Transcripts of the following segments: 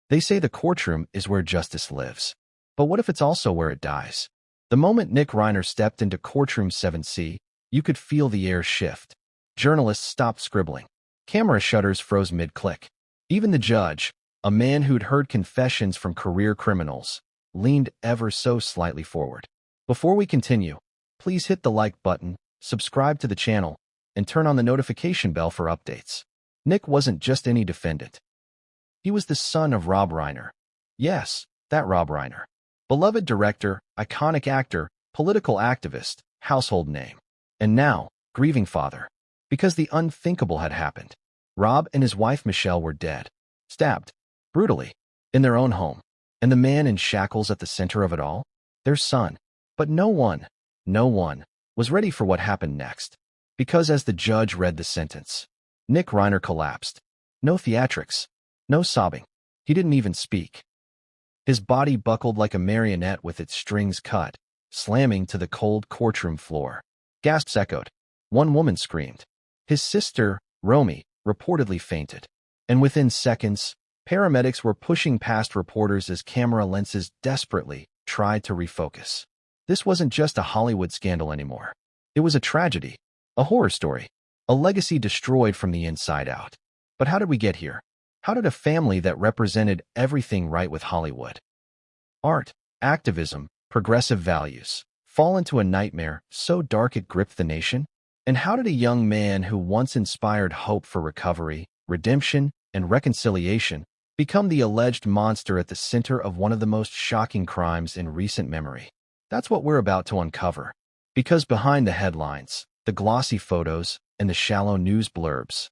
They say the courtroom is where justice lives. But what if it's also where it dies? The moment Nick Reiner stepped into Courtroom 7C, you could feel the air shift. Journalists stopped scribbling. Camera shutters froze mid-click. Even the judge, a man who'd heard confessions from career criminals, leaned ever so slightly forward. Before we continue, please hit the like button, subscribe to the channel, and turn on the notification bell for updates. Nick wasn't just any defendant. He was the son of Rob Reiner. Yes, that Rob Reiner. Beloved director, iconic actor, political activist, household name. And now, grieving father. Because the unthinkable had happened. Rob and his wife Michelle were dead. Stabbed. Brutally. In their own home. And the man in shackles at the center of it all? Their son. But no one was ready for what happened next. Because as the judge read the sentence, Nick Reiner collapsed. No theatrics. No sobbing. He didn't even speak. His body buckled like a marionette with its strings cut, slamming to the cold courtroom floor. Gasps echoed. One woman screamed. His sister, Romy, reportedly fainted. And within seconds, paramedics were pushing past reporters as camera lenses desperately tried to refocus. This wasn't just a Hollywood scandal anymore. It was a tragedy, a horror story, a legacy destroyed from the inside out. But how did we get here? How did a family that represented everything right with Hollywood, art, activism, progressive values, fall into a nightmare so dark it gripped the nation? And how did a young man who once inspired hope for recovery, redemption, and reconciliation become the alleged monster at the center of one of the most shocking crimes in recent memory? That's what we're about to uncover. Because behind the headlines, the glossy photos, and the shallow news blurbs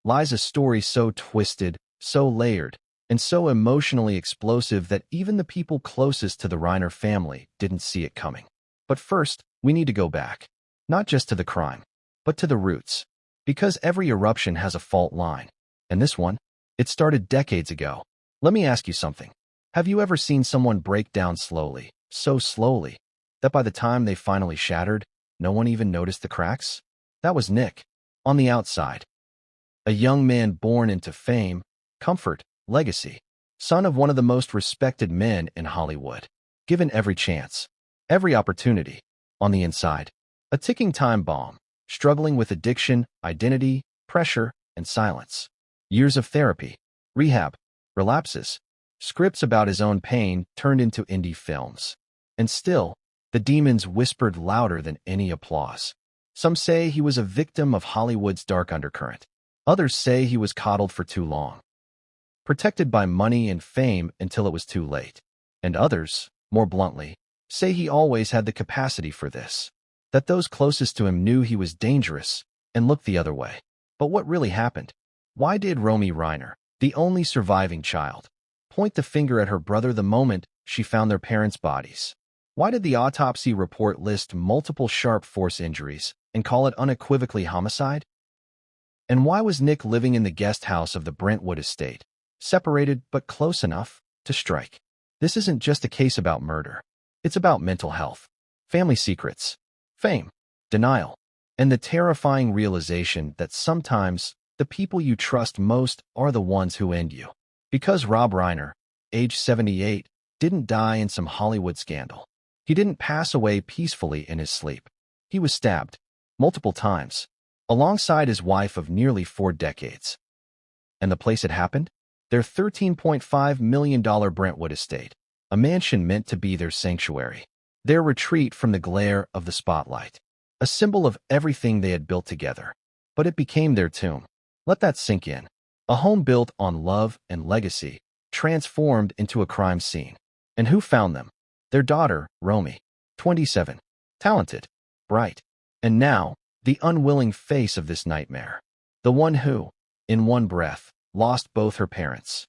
lies a story so twisted, so layered, and so emotionally explosive that even the people closest to the Reiner family didn't see it coming. But first, we need to go back. Not just to the crime, but to the roots. Because every eruption has a fault line. And this one, it started decades ago. Let me ask you something. Have you ever seen someone break down slowly, so slowly, that by the time they finally shattered, no one even noticed the cracks? That was Nick. On the outside. A young man born into fame, comfort, legacy. Son of one of the most respected men in Hollywood. Given every chance, every opportunity. On the inside. A ticking time bomb, struggling with addiction, identity, pressure, and silence. Years of therapy, rehab, relapses, scripts about his own pain turned into indie films. And still, the demons whispered louder than any applause. Some say he was a victim of Hollywood's dark undercurrent. Others say he was coddled for too long, protected by money and fame until it was too late. And others, more bluntly, say he always had the capacity for this. That those closest to him knew he was dangerous and looked the other way. But what really happened? Why did Romy Reiner, the only surviving child, point the finger at her brother the moment she found their parents' bodies? Why did the autopsy report list multiple sharp force injuries and call it unequivocally homicide? And why was Nick living in the guest house of the Brentwood estate, separated but close enough to strike? This isn't just a case about murder. It's about mental health, family secrets, fame, denial, and the terrifying realization that sometimes the people you trust most are the ones who end you. Because Rob Reiner, age 78, didn't die in some Hollywood scandal. He didn't pass away peacefully in his sleep. He was stabbed, multiple times, alongside his wife of nearly 4 decades. And the place it happened? Their $13.5 million Brentwood estate, a mansion meant to be their sanctuary. Their retreat from the glare of the spotlight, a symbol of everything they had built together. But it became their tomb. Let that sink in. A home built on love and legacy, transformed into a crime scene. And who found them? Their daughter, Romy, 27, talented, bright, and now, the unwilling face of this nightmare. The one who, in one breath, lost both her parents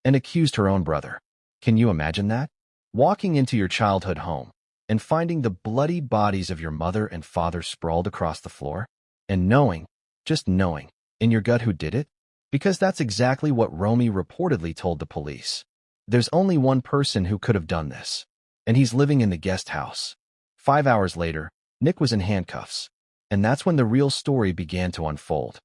and accused her own brother. Can you imagine that? Walking into your childhood home and finding the bloody bodies of your mother and father sprawled across the floor, and knowing, just knowing, in your gut who did it? Because that's exactly what Romy reportedly told the police. There's only one person who could have done this, and he's living in the guest house. 5 hours later, Nick was in handcuffs, and that's when the real story began to unfold.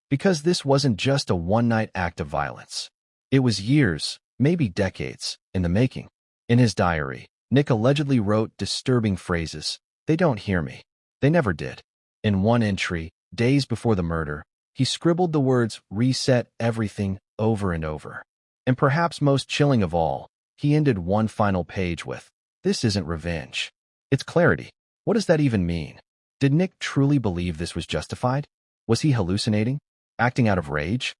Because this wasn't just a one-night act of violence. It was years, maybe decades, in the making. In his diary, Nick allegedly wrote disturbing phrases. "They don't hear me." They never did. In one entry, days before the murder, he scribbled the words "reset everything" over and over. And perhaps most chilling of all, he ended one final page with, "This isn't revenge. It's clarity." What does that even mean? Did Nick truly believe this was justified? Was he hallucinating? Acting out of rage?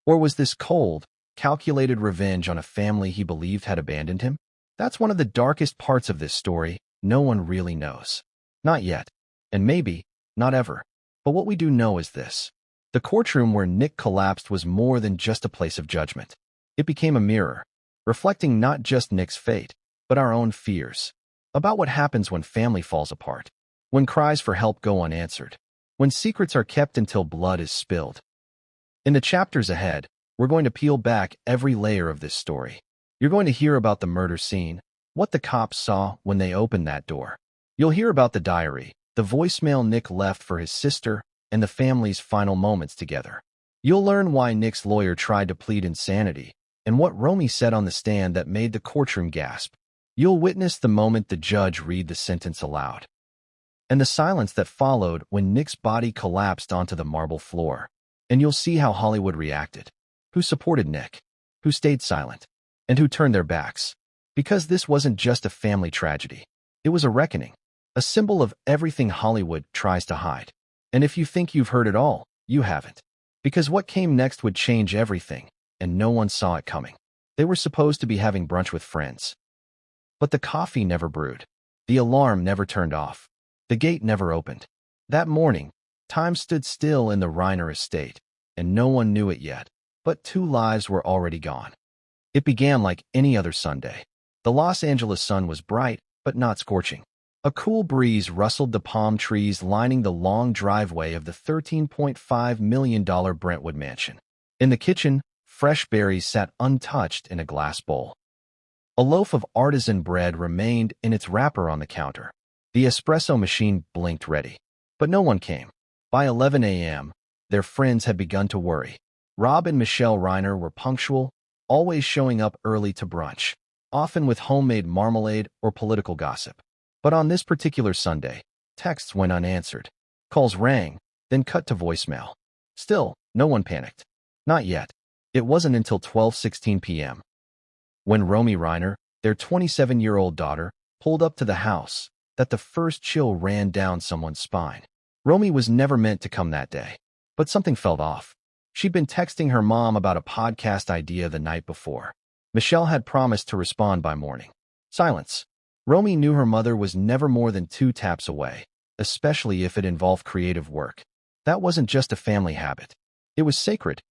Or was this cold, calculated revenge on a family he believed had abandoned him? That's one of the darkest parts of this story. No one really knows. Not yet. And maybe, not ever. But what we do know is this. The courtroom where Nick collapsed was more than just a place of judgment. It became a mirror, reflecting not just Nick's fate, but our own fears. About what happens when family falls apart, when cries for help go unanswered, when secrets are kept until blood is spilled. In the chapters ahead, we're going to peel back every layer of this story. You're going to hear about the murder scene, what the cops saw when they opened that door. You'll hear about the diary, the voicemail Nick left for his sister, and the family's final moments together. You'll learn why Nick's lawyer tried to plead insanity, and what Romy said on the stand that made the courtroom gasp. You'll witness the moment the judge read the sentence aloud, and the silence that followed when Nick's body collapsed onto the marble floor. And you'll see how Hollywood reacted, who supported Nick, who stayed silent, and who turned their backs. Because this wasn't just a family tragedy. It was a reckoning, a symbol of everything Hollywood tries to hide. And if you think you've heard it all, you haven't. Because what came next would change everything, and no one saw it coming. They were supposed to be having brunch with friends. But the coffee never brewed. The alarm never turned off. The gate never opened. That morning, time stood still in the Reiner estate, and no one knew it yet, but 2 lives were already gone. It began like any other Sunday. The Los Angeles sun was bright, but not scorching. A cool breeze rustled the palm trees lining the long driveway of the $13.5 million Brentwood mansion. In the kitchen, fresh berries sat untouched in a glass bowl. A loaf of artisan bread remained in its wrapper on the counter. The espresso machine blinked ready. But no one came. By 11 a.m., their friends had begun to worry. Rob and Michelle Reiner were punctual, always showing up early to brunch, often with homemade marmalade or political gossip. But on this particular Sunday, texts went unanswered. Calls rang, then cut to voicemail. Still, no one panicked. Not yet. It wasn't until 12:16 p.m. when Romy Reiner, their 27-year-old daughter, pulled up to the house, that the first chill ran down someone's spine. Romy was never meant to come that day, but something felt off. She'd been texting her mom about a podcast idea the night before. Michelle had promised to respond by morning. Silence. Romy knew her mother was never more than 2 taps away, especially if it involved creative work. That wasn't just a family habit. It was sacred.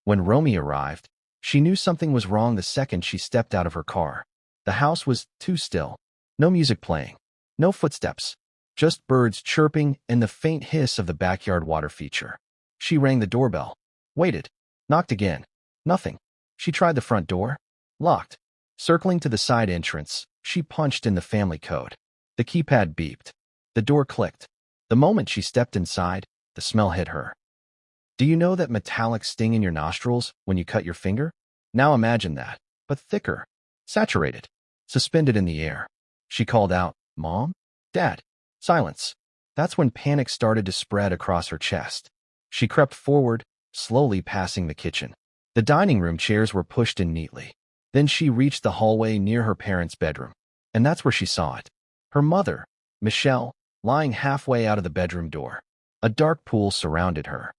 When Romy arrived, she knew something was wrong the second she stepped out of her car. The house was too still. No music playing. No footsteps. Just birds chirping and the faint hiss of the backyard water feature. She rang the doorbell. Waited. Knocked again. Nothing. She tried the front door. Locked. Circling to the side entrance, she punched in the family code. The keypad beeped. The door clicked. The moment she stepped inside, the smell hit her. Do you know that metallic sting in your nostrils when you cut your finger? Now imagine that, but thicker. Saturated. Suspended in the air. She called out, "Mom? Dad?" Silence. That's when panic started to spread across her chest. She crept forward, slowly passing the kitchen. The dining room chairs were pushed in neatly. Then she reached the hallway near her parents' bedroom. And that's where she saw it. Her mother, Michelle, lying halfway out of the bedroom door. A dark pool surrounded her.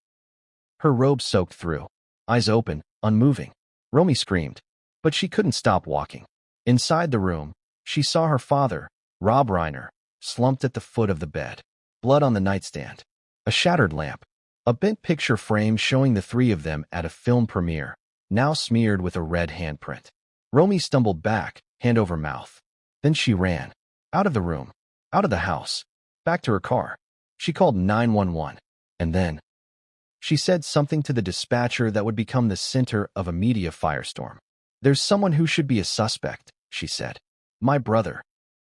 Her robe soaked through. Eyes open, unmoving. Romy screamed. But she couldn't stop walking. Inside the room, she saw her father, Rob Reiner, slumped at the foot of the bed. Blood on the nightstand. A shattered lamp. A bent picture frame showing the 3 of them at a film premiere, now smeared with a red handprint. Romy stumbled back, hand over mouth. Then she ran. Out of the room. Out of the house. Back to her car. She called 911. And then she said something to the dispatcher that would become the center of a media firestorm. "There's someone who should be a suspect," she said. "My brother."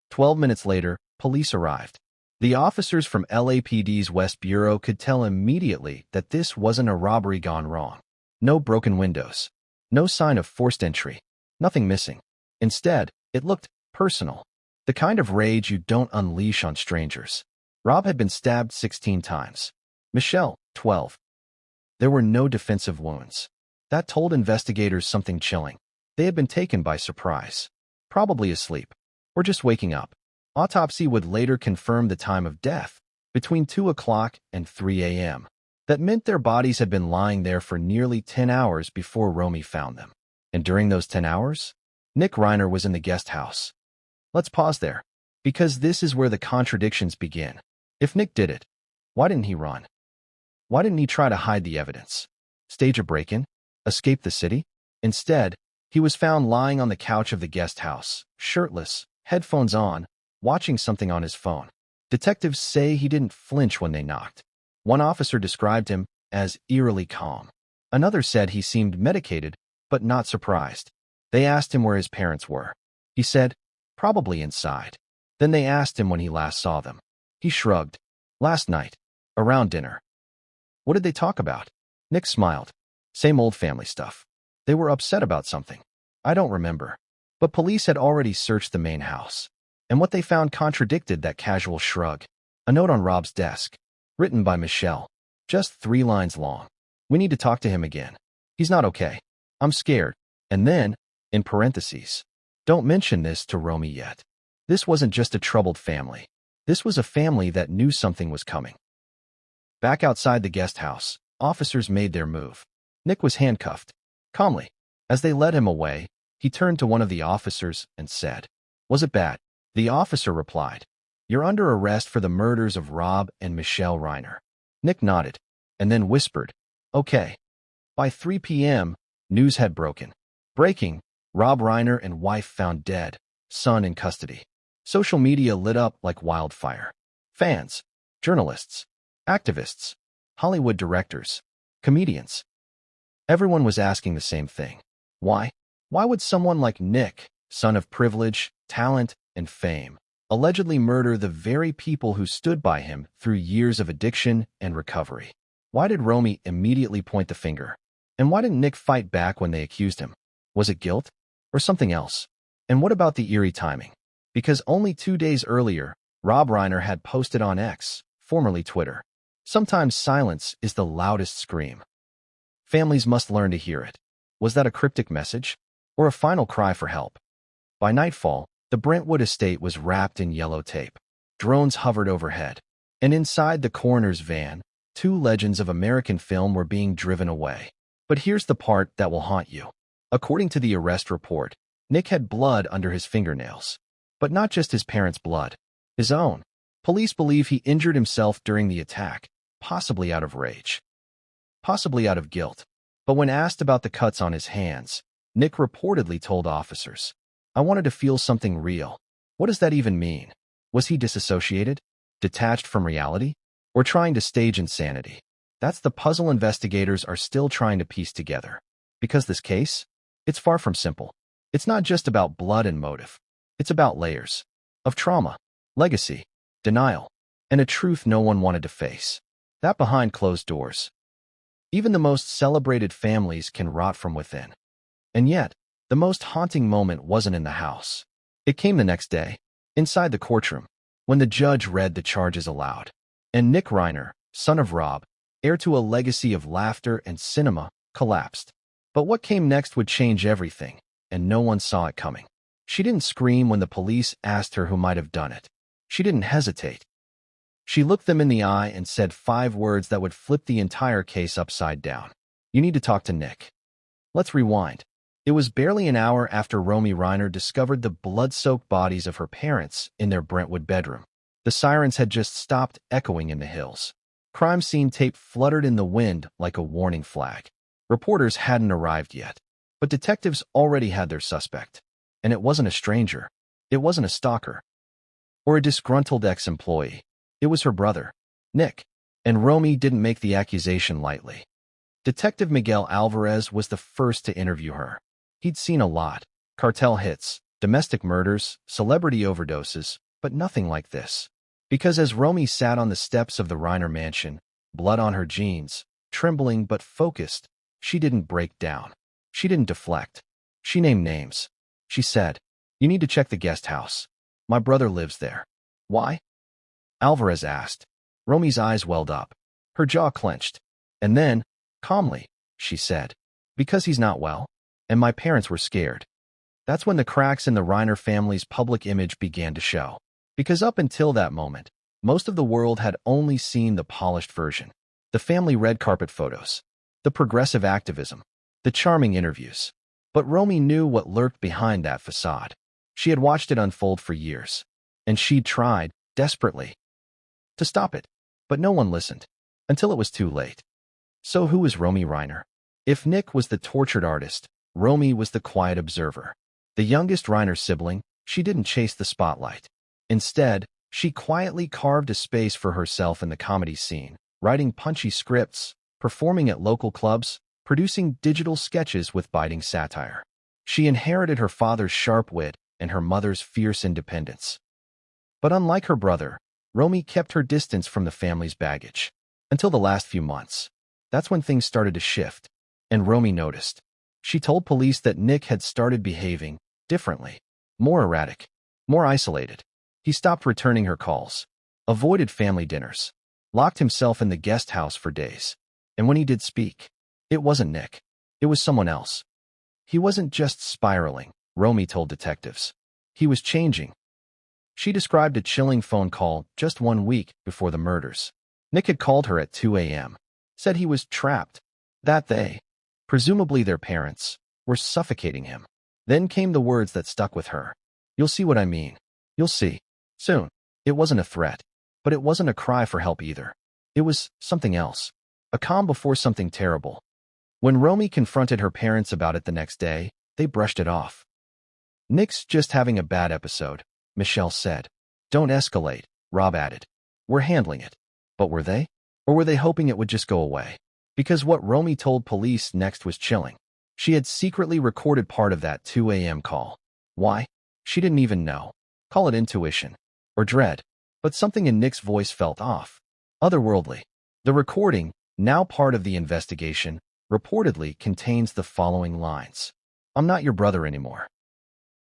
12 minutes later, police arrived. The officers from LAPD's West Bureau could tell immediately that this wasn't a robbery gone wrong. No broken windows. No sign of forced entry. Nothing missing. Instead, it looked personal. The kind of rage you don't unleash on strangers. Rob had been stabbed 16 times. Michelle, 12. There were no defensive wounds. That told investigators something chilling. They had been taken by surprise. Probably asleep. Or just waking up. Autopsy would later confirm the time of death, between 2 o'clock and 3 a.m. That meant their bodies had been lying there for nearly 10 hours before Romy found them. And during those 10 hours, Nick Reiner was in the guest house. Let's pause there, because this is where the contradictions begin. If Nick did it, why didn't he run? Why didn't he try to hide the evidence? Stage a break-in? Escape the city? Instead, he was found lying on the couch of the guest house, shirtless, headphones on, watching something on his phone. Detectives say he didn't flinch when they knocked. One officer described him as eerily calm. Another said he seemed medicated, but not surprised. They asked him where his parents were. He said, probably inside. Then they asked him when he last saw them. He shrugged. Last night. Around dinner. What did they talk about? Nick smiled. Same old family stuff. They were upset about something. I don't remember. But police had already searched the main house. And what they found contradicted that casual shrug. A note on Rob's desk. Written by Michelle. Just 3 lines long. We need to talk to him again. He's not okay. I'm scared. And then, in parentheses, don't mention this to Romy yet. This wasn't just a troubled family. This was a family that knew something was coming. Back outside the guest house, officers made their move. Nick was handcuffed. Calmly. As they led him away, he turned to one of the officers and said, "Was it bad?" The officer replied, "You're under arrest for the murders of Rob and Michelle Reiner." Nick nodded, and then whispered, "Okay." By 3 p.m., news had broken. Breaking, Rob Reiner and wife found dead, son in custody. Social media lit up like wildfire. Fans, journalists, activists, Hollywood directors, comedians. Everyone was asking the same thing. Why? Why would someone like Nick, son of privilege, talent, and fame, allegedly murder the very people who stood by him through years of addiction and recovery? Why did Romy immediately point the finger? And why didn't Nick fight back when they accused him? Was it guilt? Or something else? And what about the eerie timing? Because only 2 days earlier, Rob Reiner had posted on X, formerly Twitter. Sometimes silence is the loudest scream. Families must learn to hear it. Was that a cryptic message? Or a final cry for help? By nightfall, the Brentwood estate was wrapped in yellow tape. Drones hovered overhead. And inside the coroner's van, 2 legends of American film were being driven away. But here's the part that will haunt you. According to the arrest report, Nick had blood under his fingernails. But not just his parents' blood. His own. Police believe he injured himself during the attack, possibly out of rage. Possibly out of guilt. But when asked about the cuts on his hands, Nick reportedly told officers, "I wanted to feel something real." What does that even mean? Was he disassociated? Detached from reality? Or trying to stage insanity? That's the puzzle investigators are still trying to piece together. Because this case? It's far from simple. It's not just about blood and motive. It's about layers. Of trauma, legacy, denial, and a truth no one wanted to face. That behind closed doors. Even the most celebrated families can rot from within. And yet, the most haunting moment wasn't in the house. It came the next day, inside the courtroom, when the judge read the charges aloud. And Nick Reiner, son of Rob, heir to a legacy of laughter and cinema, collapsed. But what came next would change everything, and no one saw it coming. She didn't scream when the police asked her who might have done it. She didn't hesitate. She looked them in the eye and said 5 words that would flip the entire case upside down. "You need to talk to Nick." Let's rewind. It was barely an hour after Romy Reiner discovered the blood-soaked bodies of her parents in their Brentwood bedroom. The sirens had just stopped echoing in the hills. Crime scene tape fluttered in the wind like a warning flag. Reporters hadn't arrived yet, but detectives already had their suspect. And it wasn't a stranger. It wasn't a stalker. Or a disgruntled ex-employee. It was her brother, Nick. And Romy didn't make the accusation lightly. Detective Miguel Alvarez was the first to interview her. He'd seen a lot. Cartel hits, domestic murders, celebrity overdoses, but nothing like this. Because as Romy sat on the steps of the Reiner mansion, blood on her jeans, trembling but focused, she didn't break down. She didn't deflect. She named names. She said, "You need to check the guest house. My brother lives there." "Why?" Alvarez asked. Romy's eyes welled up. Her jaw clenched. And then, calmly, she said, "Because he's not well, and my parents were scared." That's when the cracks in the Reiner family's public image began to show. Because up until that moment, most of the world had only seen the polished version. The family red carpet photos, the progressive activism, the charming interviews. But Romy knew what lurked behind that facade. She had watched it unfold for years, and she'd tried, desperately, to stop it. But no one listened, until it was too late. So who is Romy Reiner? If Nick was the tortured artist, Romy was the quiet observer. The youngest Reiner sibling, she didn't chase the spotlight. Instead, she quietly carved a space for herself in the comedy scene, writing punchy scripts, performing at local clubs, producing digital sketches with biting satire. She inherited her father's sharp wit and her mother's fierce independence. But unlike her brother, Romy kept her distance from the family's baggage. Until the last few months. That's when things started to shift, and Romy noticed. She told police that Nick had started behaving differently, more erratic, more isolated. He stopped returning her calls, avoided family dinners, locked himself in the guest house for days. And when he did speak, it wasn't Nick. It was someone else. He wasn't just spiraling, Romy told detectives. He was changing. She described a chilling phone call just 1 week before the murders. Nick had called her at 2 a.m., said he was trapped, that they, presumably their parents, were suffocating him. Then came the words that stuck with her. "You'll see what I mean. You'll see. Soon." It wasn't a threat, but it wasn't a cry for help either. It was something else. A calm before something terrible. When Romy confronted her parents about it the next day, they brushed it off. "Nick's just having a bad episode," Michelle said. "Don't escalate," Rob added. "We're handling it." But were they? Or were they hoping it would just go away? Because what Romy told police next was chilling. She had secretly recorded part of that 2 a.m. call. Why? She didn't even know. Call it intuition. Or dread. But something in Nick's voice felt off. Otherworldly. The recording, now part of the investigation, reportedly contains the following lines. "I'm not your brother anymore.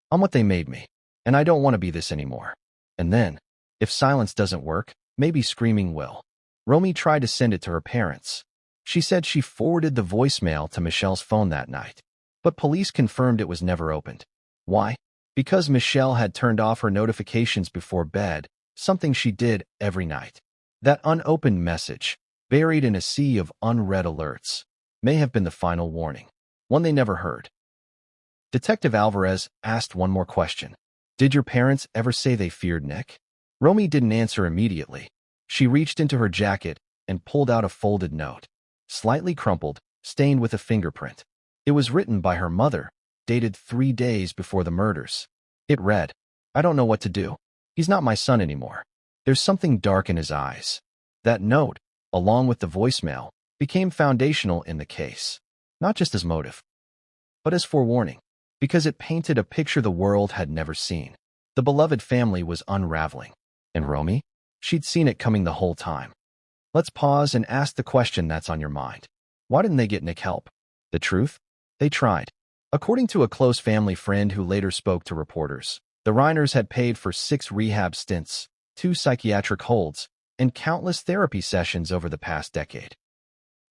I'm what they made me. And I don't want to be this anymore." And then, if silence doesn't work, maybe screaming will. Romy tried to send it to her parents. She said she forwarded the voicemail to Michelle's phone that night. But police confirmed it was never opened. Why? Because Michelle had turned off her notifications before bed, something she did every night. That unopened message, buried in a sea of unread alerts, may have been the final warning, one they never heard. Detective Alvarez asked one more question. "Did your parents ever say they feared Nick?" Romy didn't answer immediately. She reached into her jacket and pulled out a folded note, slightly crumpled, stained with a fingerprint. It was written by her mother, dated 3 days before the murders. It read, "I don't know what to do. He's not my son anymore." There's something dark in his eyes. That note, along with the voicemail, became foundational in the case, not just as motive, but as forewarning, because it painted a picture the world had never seen. The beloved family was unraveling. And Romy? She'd seen it coming the whole time. Let's pause and ask the question that's on your mind. Why didn't they get Nick help? The truth? They tried. According to a close family friend who later spoke to reporters, the Reiners had paid for 6 rehab stints, 2 psychiatric holds, and countless therapy sessions over the past decade.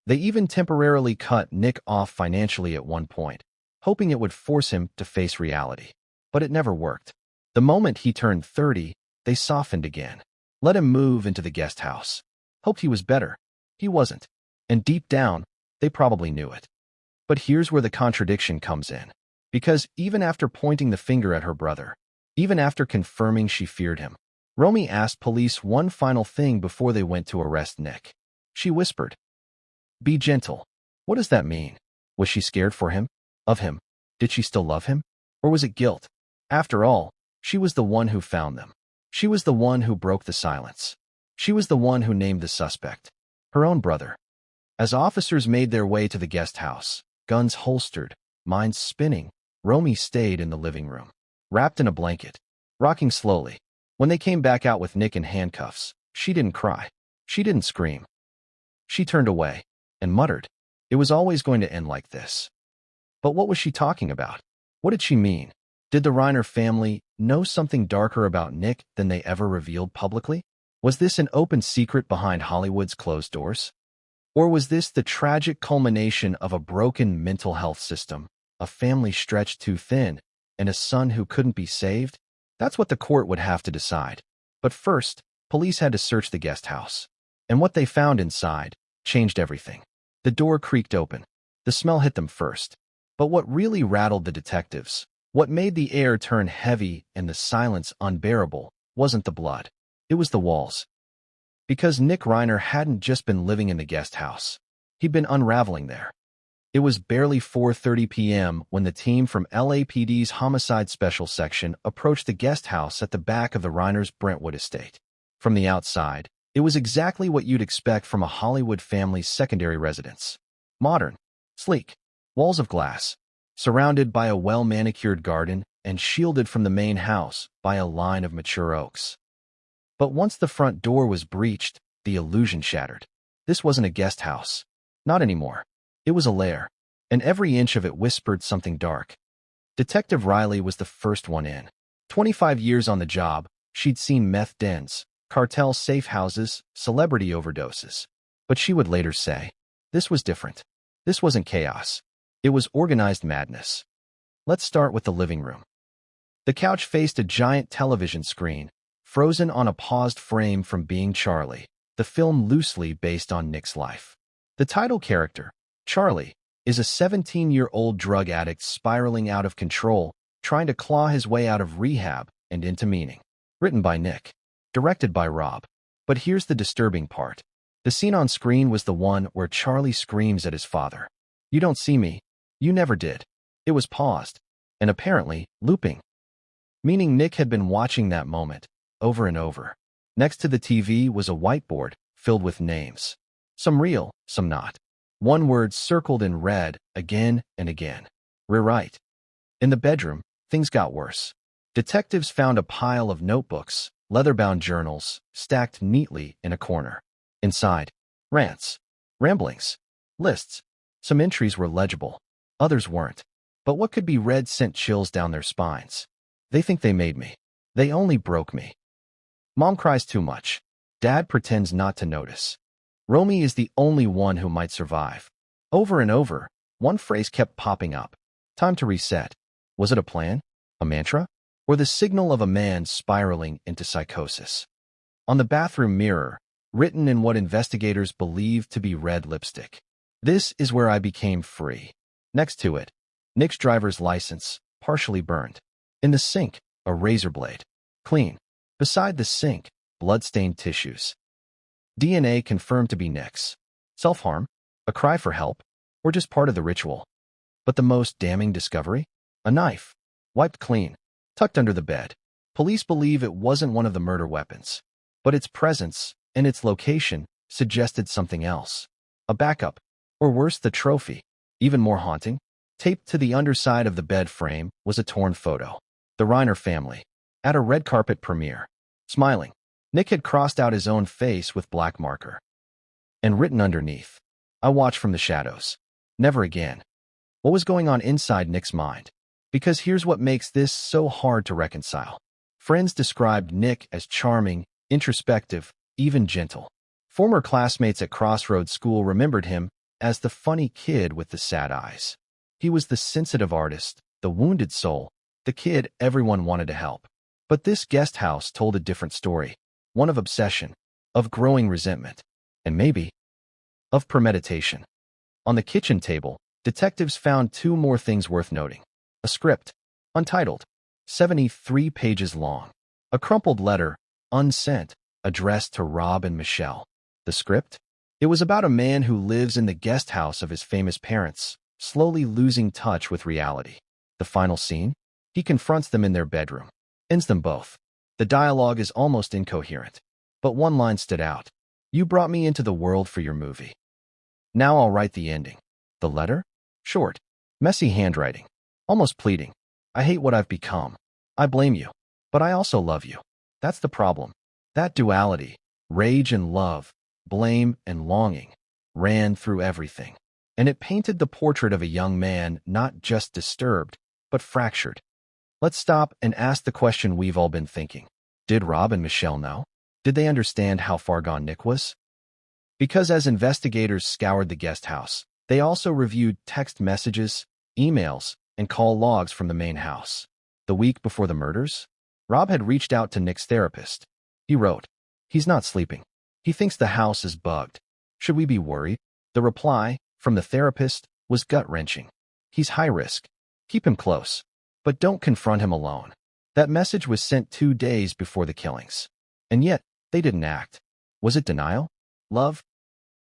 They even temporarily cut Nick off financially at one point, hoping it would force him to face reality. But it never worked. The moment he turned 30, they softened again. Let him move into the guest house. Hoped he was better. He wasn't. And deep down, they probably knew it. But here's where the contradiction comes in. Because even after pointing the finger at her brother, even after confirming she feared him, Romy asked police one final thing before they went to arrest Nick. She whispered, "Be gentle." What does that mean? Was she scared for him? Of him? Did she still love him? Or was it guilt? After all, she was the one who found them. She was the one who broke the silence. She was the one who named the suspect. Her own brother. As officers made their way to the guest house, guns holstered, minds spinning, Romy stayed in the living room, wrapped in a blanket, rocking slowly. When they came back out with Nick in handcuffs, she didn't cry. She didn't scream. She turned away and muttered, "It was always going to end like this." But what was she talking about? What did she mean? Did the Reiner family know something darker about Nick than they ever revealed publicly? Was this an open secret behind Hollywood's closed doors? Or was this the tragic culmination of a broken mental health system, a family stretched too thin, and a son who couldn't be saved? That's what the court would have to decide. But first, police had to search the guest house. And what they found inside changed everything. The door creaked open. The smell hit them first. But what really rattled the detectives, what made the air turn heavy and the silence unbearable, wasn't the blood. It was the walls. Because Nick Reiner hadn't just been living in the guest house. He'd been unraveling there. It was barely 4:30 p.m. when the team from LAPD's Homicide Special Section approached the guest house at the back of the Reiner's Brentwood estate. From the outside, it was exactly what you'd expect from a Hollywood family's secondary residence. Modern, sleek, walls of glass, surrounded by a well-manicured garden and shielded from the main house by a line of mature oaks. But once the front door was breached, the illusion shattered. This wasn't a guest house. Not anymore. It was a lair, and every inch of it whispered something dark. Detective Riley was the first one in. 25 years on the job, she'd seen meth dens, cartel safe houses, celebrity overdoses. But she would later say, this was different. This wasn't chaos. It was organized madness. Let's start with the living room. The couch faced a giant television screen, frozen on a paused frame from Being Charlie, the film loosely based on Nick's life. The title character, Charlie, is a 17-year-old drug addict spiraling out of control, trying to claw his way out of rehab and into meaning. Written by Nick. Directed by Rob. But here's the disturbing part. The scene on screen was the one where Charlie screams at his father. You don't see me. You never did. It was paused, and apparently looping. Meaning Nick had been watching that moment, over and over. Next to the TV was a whiteboard filled with names. Some real, some not. One word circled in red again and again. Rewrite. In the bedroom, things got worse. Detectives found a pile of notebooks, leather-bound journals, stacked neatly in a corner. Inside, rants, ramblings, lists. Some entries were legible, others weren't. But what could be read sent chills down their spines. They think they made me. They only broke me. Mom cries too much. Dad pretends not to notice. Romy is the only one who might survive. Over and over, one phrase kept popping up. Time to reset. Was it a plan? A mantra? Or the signal of a man spiraling into psychosis? On the bathroom mirror, written in what investigators believed to be red lipstick. This is where I became free. Next to it, Nick's driver's license, partially burned. In the sink, a razor blade. Clean. Beside the sink, blood-stained tissues. DNA confirmed to be Nick's. Self-harm? A cry for help? Or just part of the ritual? But the most damning discovery? A knife. Wiped clean. Tucked under the bed. Police believe it wasn't one of the murder weapons. But its presence, and its location, suggested something else. A backup. Or worse, the trophy. Even more haunting, taped to the underside of the bed frame was a torn photo. The Reiner family. At a red carpet premiere. Smiling. Nick had crossed out his own face with black marker. And written underneath, I watch from the shadows. Never again. What was going on inside Nick's mind? Because here's what makes this so hard to reconcile. Friends described Nick as charming, introspective, even gentle. Former classmates at Crossroads School remembered him as the funny kid with the sad eyes. He was the sensitive artist, the wounded soul, the kid everyone wanted to help. But this guest house told a different story. One of obsession, of growing resentment, and maybe of premeditation. On the kitchen table, detectives found two more things worth noting. A script, untitled, 73 pages long. A crumpled letter, unsent, addressed to Rob and Michelle. The script? It was about a man who lives in the guest house of his famous parents, slowly losing touch with reality. The final scene? He confronts them in their bedroom. Ends them both. The dialogue is almost incoherent. But one line stood out. You brought me into the world for your movie. Now I'll write the ending. The letter? Short. Messy handwriting. Almost pleading. I hate what I've become. I blame you. But I also love you. That's the problem. That duality, rage and love, blame and longing, ran through everything. and it painted the portrait of a young man not just disturbed, but fractured. Let's stop and ask the question we've all been thinking. Did Rob and Michelle know? Did they understand how far gone Nick was? Because as investigators scoured the guest house, they also reviewed text messages, emails, and call logs from the main house. The week before the murders, Rob had reached out to Nick's therapist. He wrote, "He's not sleeping. He thinks the house is bugged. Should we be worried?" The reply from the therapist was gut-wrenching. "He's high risk. Keep him close, but don't confront him alone." That message was sent 2 days before the killings. And yet, they didn't act. Was it denial? Love?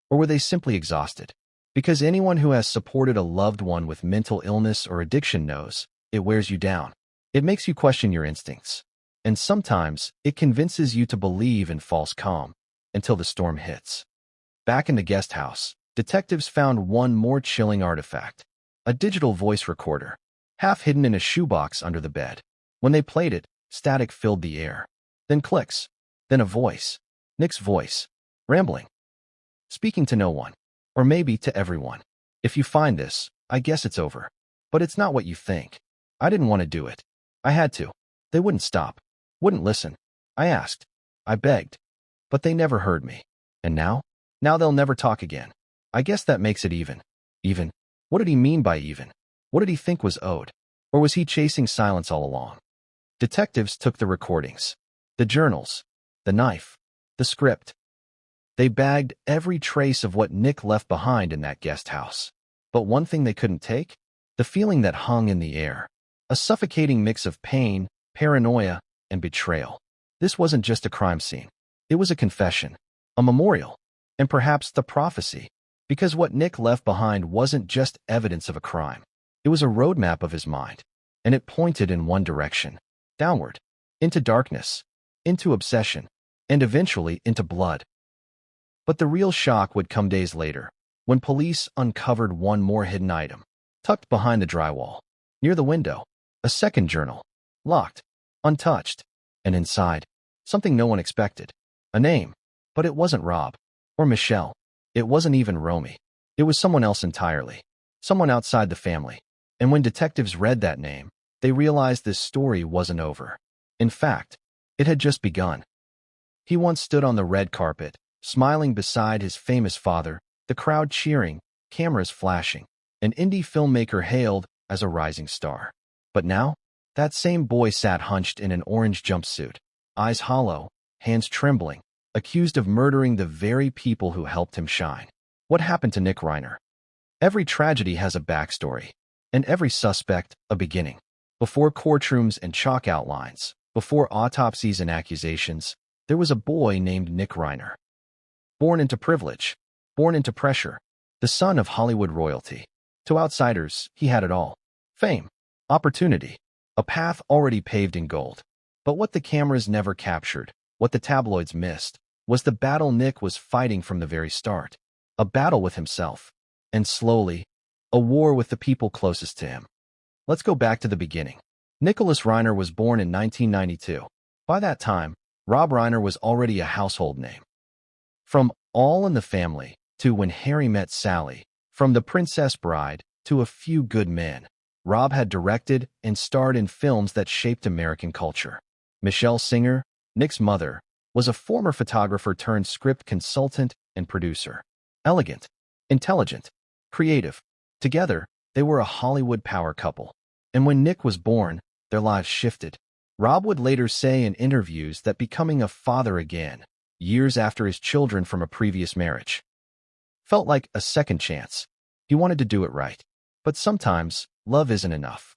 Or were they simply exhausted? Because anyone who has supported a loved one with mental illness or addiction knows it wears you down. It makes you question your instincts. And sometimes, it convinces you to believe in false calm until the storm hits. Back in the guest house, detectives found one more chilling artifact, a digital voice recorder, half hidden in a shoebox under the bed. When they played it, static filled the air. Then clicks. Then a voice. Nick's voice. Rambling. Speaking to no one. Or maybe to everyone. "If you find this, I guess it's over. But it's not what you think. I didn't want to do it. I had to. They wouldn't stop. Wouldn't listen. I asked. I begged. But they never heard me. And now? Now they'll never talk again. I guess that makes it even." Even? What did he mean by even? What did he think was owed? Or was he chasing silence all along? Detectives took the recordings, the journals, the knife, the script. They bagged every trace of what Nick left behind in that guest house. But one thing they couldn't take? The feeling that hung in the air. A suffocating mix of pain, paranoia, and betrayal. This wasn't just a crime scene. It was a confession, a memorial, and perhaps the prophecy. Because what Nick left behind wasn't just evidence of a crime. It was a roadmap of his mind. And it pointed in one direction. Downward. Into darkness. Into obsession. And eventually into blood. But the real shock would come days later, when police uncovered one more hidden item, tucked behind the drywall, near the window, a second journal, locked, untouched, and inside, something no one expected, a name. But it wasn't Rob, or Michelle. It wasn't even Romy. It was someone else entirely, someone outside the family. And when detectives read that name, they realized this story wasn't over. In fact, it had just begun. He once stood on the red carpet, smiling beside his famous father, the crowd cheering, cameras flashing, an indie filmmaker hailed as a rising star. But now, that same boy sat hunched in an orange jumpsuit, eyes hollow, hands trembling, accused of murdering the very people who helped him shine. What happened to Nick Reiner? Every tragedy has a backstory, and every suspect a beginning. Before courtrooms and chalk outlines, before autopsies and accusations, there was a boy named Nick Reiner. Born into privilege, born into pressure, the son of Hollywood royalty. To outsiders, he had it all. Fame, opportunity, a path already paved in gold. But what the cameras never captured, what the tabloids missed, was the battle Nick was fighting from the very start. A battle with himself. And slowly, a war with the people closest to him. Let's go back to the beginning. Nicholas Reiner was born in 1992. By that time, Rob Reiner was already a household name. From All in the Family to When Harry Met Sally, from The Princess Bride to A Few Good Men, Rob had directed and starred in films that shaped American culture. Michelle Singer, Nick's mother, was a former photographer turned script consultant and producer. Elegant, intelligent, creative. Together, they were a Hollywood power couple. And when Nick was born, their lives shifted. Rob would later say in interviews that becoming a father again, years after his children from a previous marriage, felt like a second chance. He wanted to do it right. But sometimes, love isn't enough.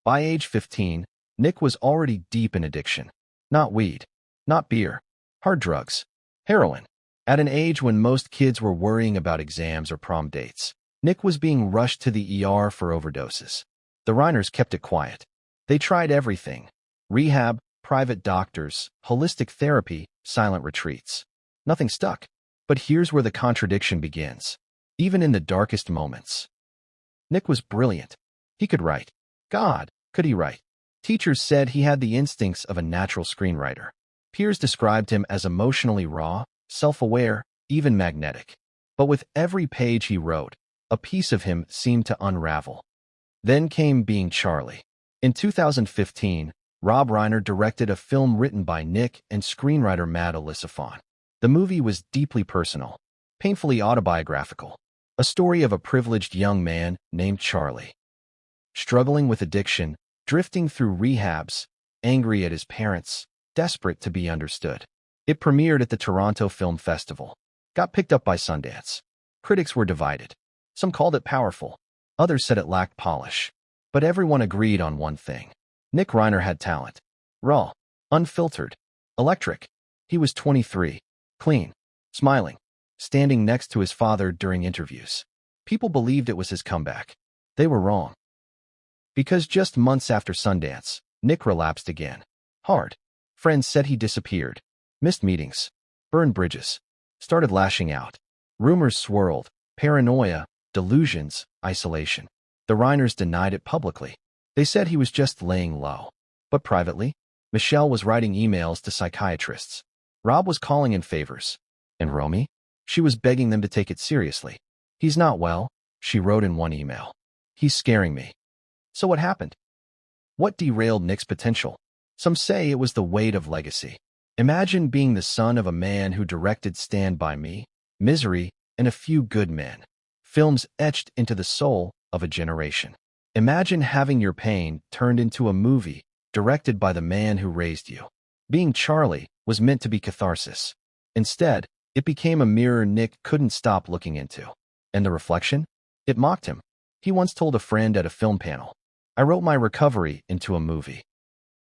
By age 15, Nick was already deep in addiction. Not weed, not beer, hard drugs, heroin. At an age when most kids were worrying about exams or prom dates, Nick was being rushed to the ER for overdoses. The Reiners kept it quiet. They tried everything: rehab, private doctors, holistic therapy, silent retreats. Nothing stuck. But here's where the contradiction begins. Even in the darkest moments, Nick was brilliant. He could write. God, could he write? Teachers said he had the instincts of a natural screenwriter. Peers described him as emotionally raw, self-aware, even magnetic. But with every page he wrote, A piece of him seemed to unravel. Then came Being Charlie. In 2015, Rob Reiner directed a film written by Nick and screenwriter Matt Elisafon. The movie was deeply personal, painfully autobiographical, a story of a privileged young man named Charlie, struggling with addiction, drifting through rehabs, angry at his parents, desperate to be understood. It premiered at the Toronto Film Festival, got picked up by Sundance. Critics were divided. Some called it powerful, others said it lacked polish. But everyone agreed on one thing. Nick Reiner had talent. Raw, unfiltered, electric. He was 23, clean, smiling, standing next to his father during interviews. People believed it was his comeback. They were wrong. Because just months after Sundance, Nick relapsed again. Hard. Friends said he disappeared, missed meetings, burned bridges, started lashing out. Rumors swirled, paranoia, delusions, isolation. The Reiners denied it publicly. They said he was just laying low. But privately, Michelle was writing emails to psychiatrists. Rob was calling in favors. And Romy? She was begging them to take it seriously. He's not well, she wrote in one email. He's scaring me. So what happened? What derailed Nick's potential? Some say it was the weight of legacy. Imagine being the son of a man who directed Stand By Me, Misery, and A Few Good Men. Films etched into the soul of a generation. Imagine having your pain turned into a movie directed by the man who raised you. Being Charlie was meant to be catharsis. Instead, it became a mirror Nick couldn't stop looking into. And the reflection? It mocked him. He once told a friend at a film panel, "I wrote my recovery into a movie."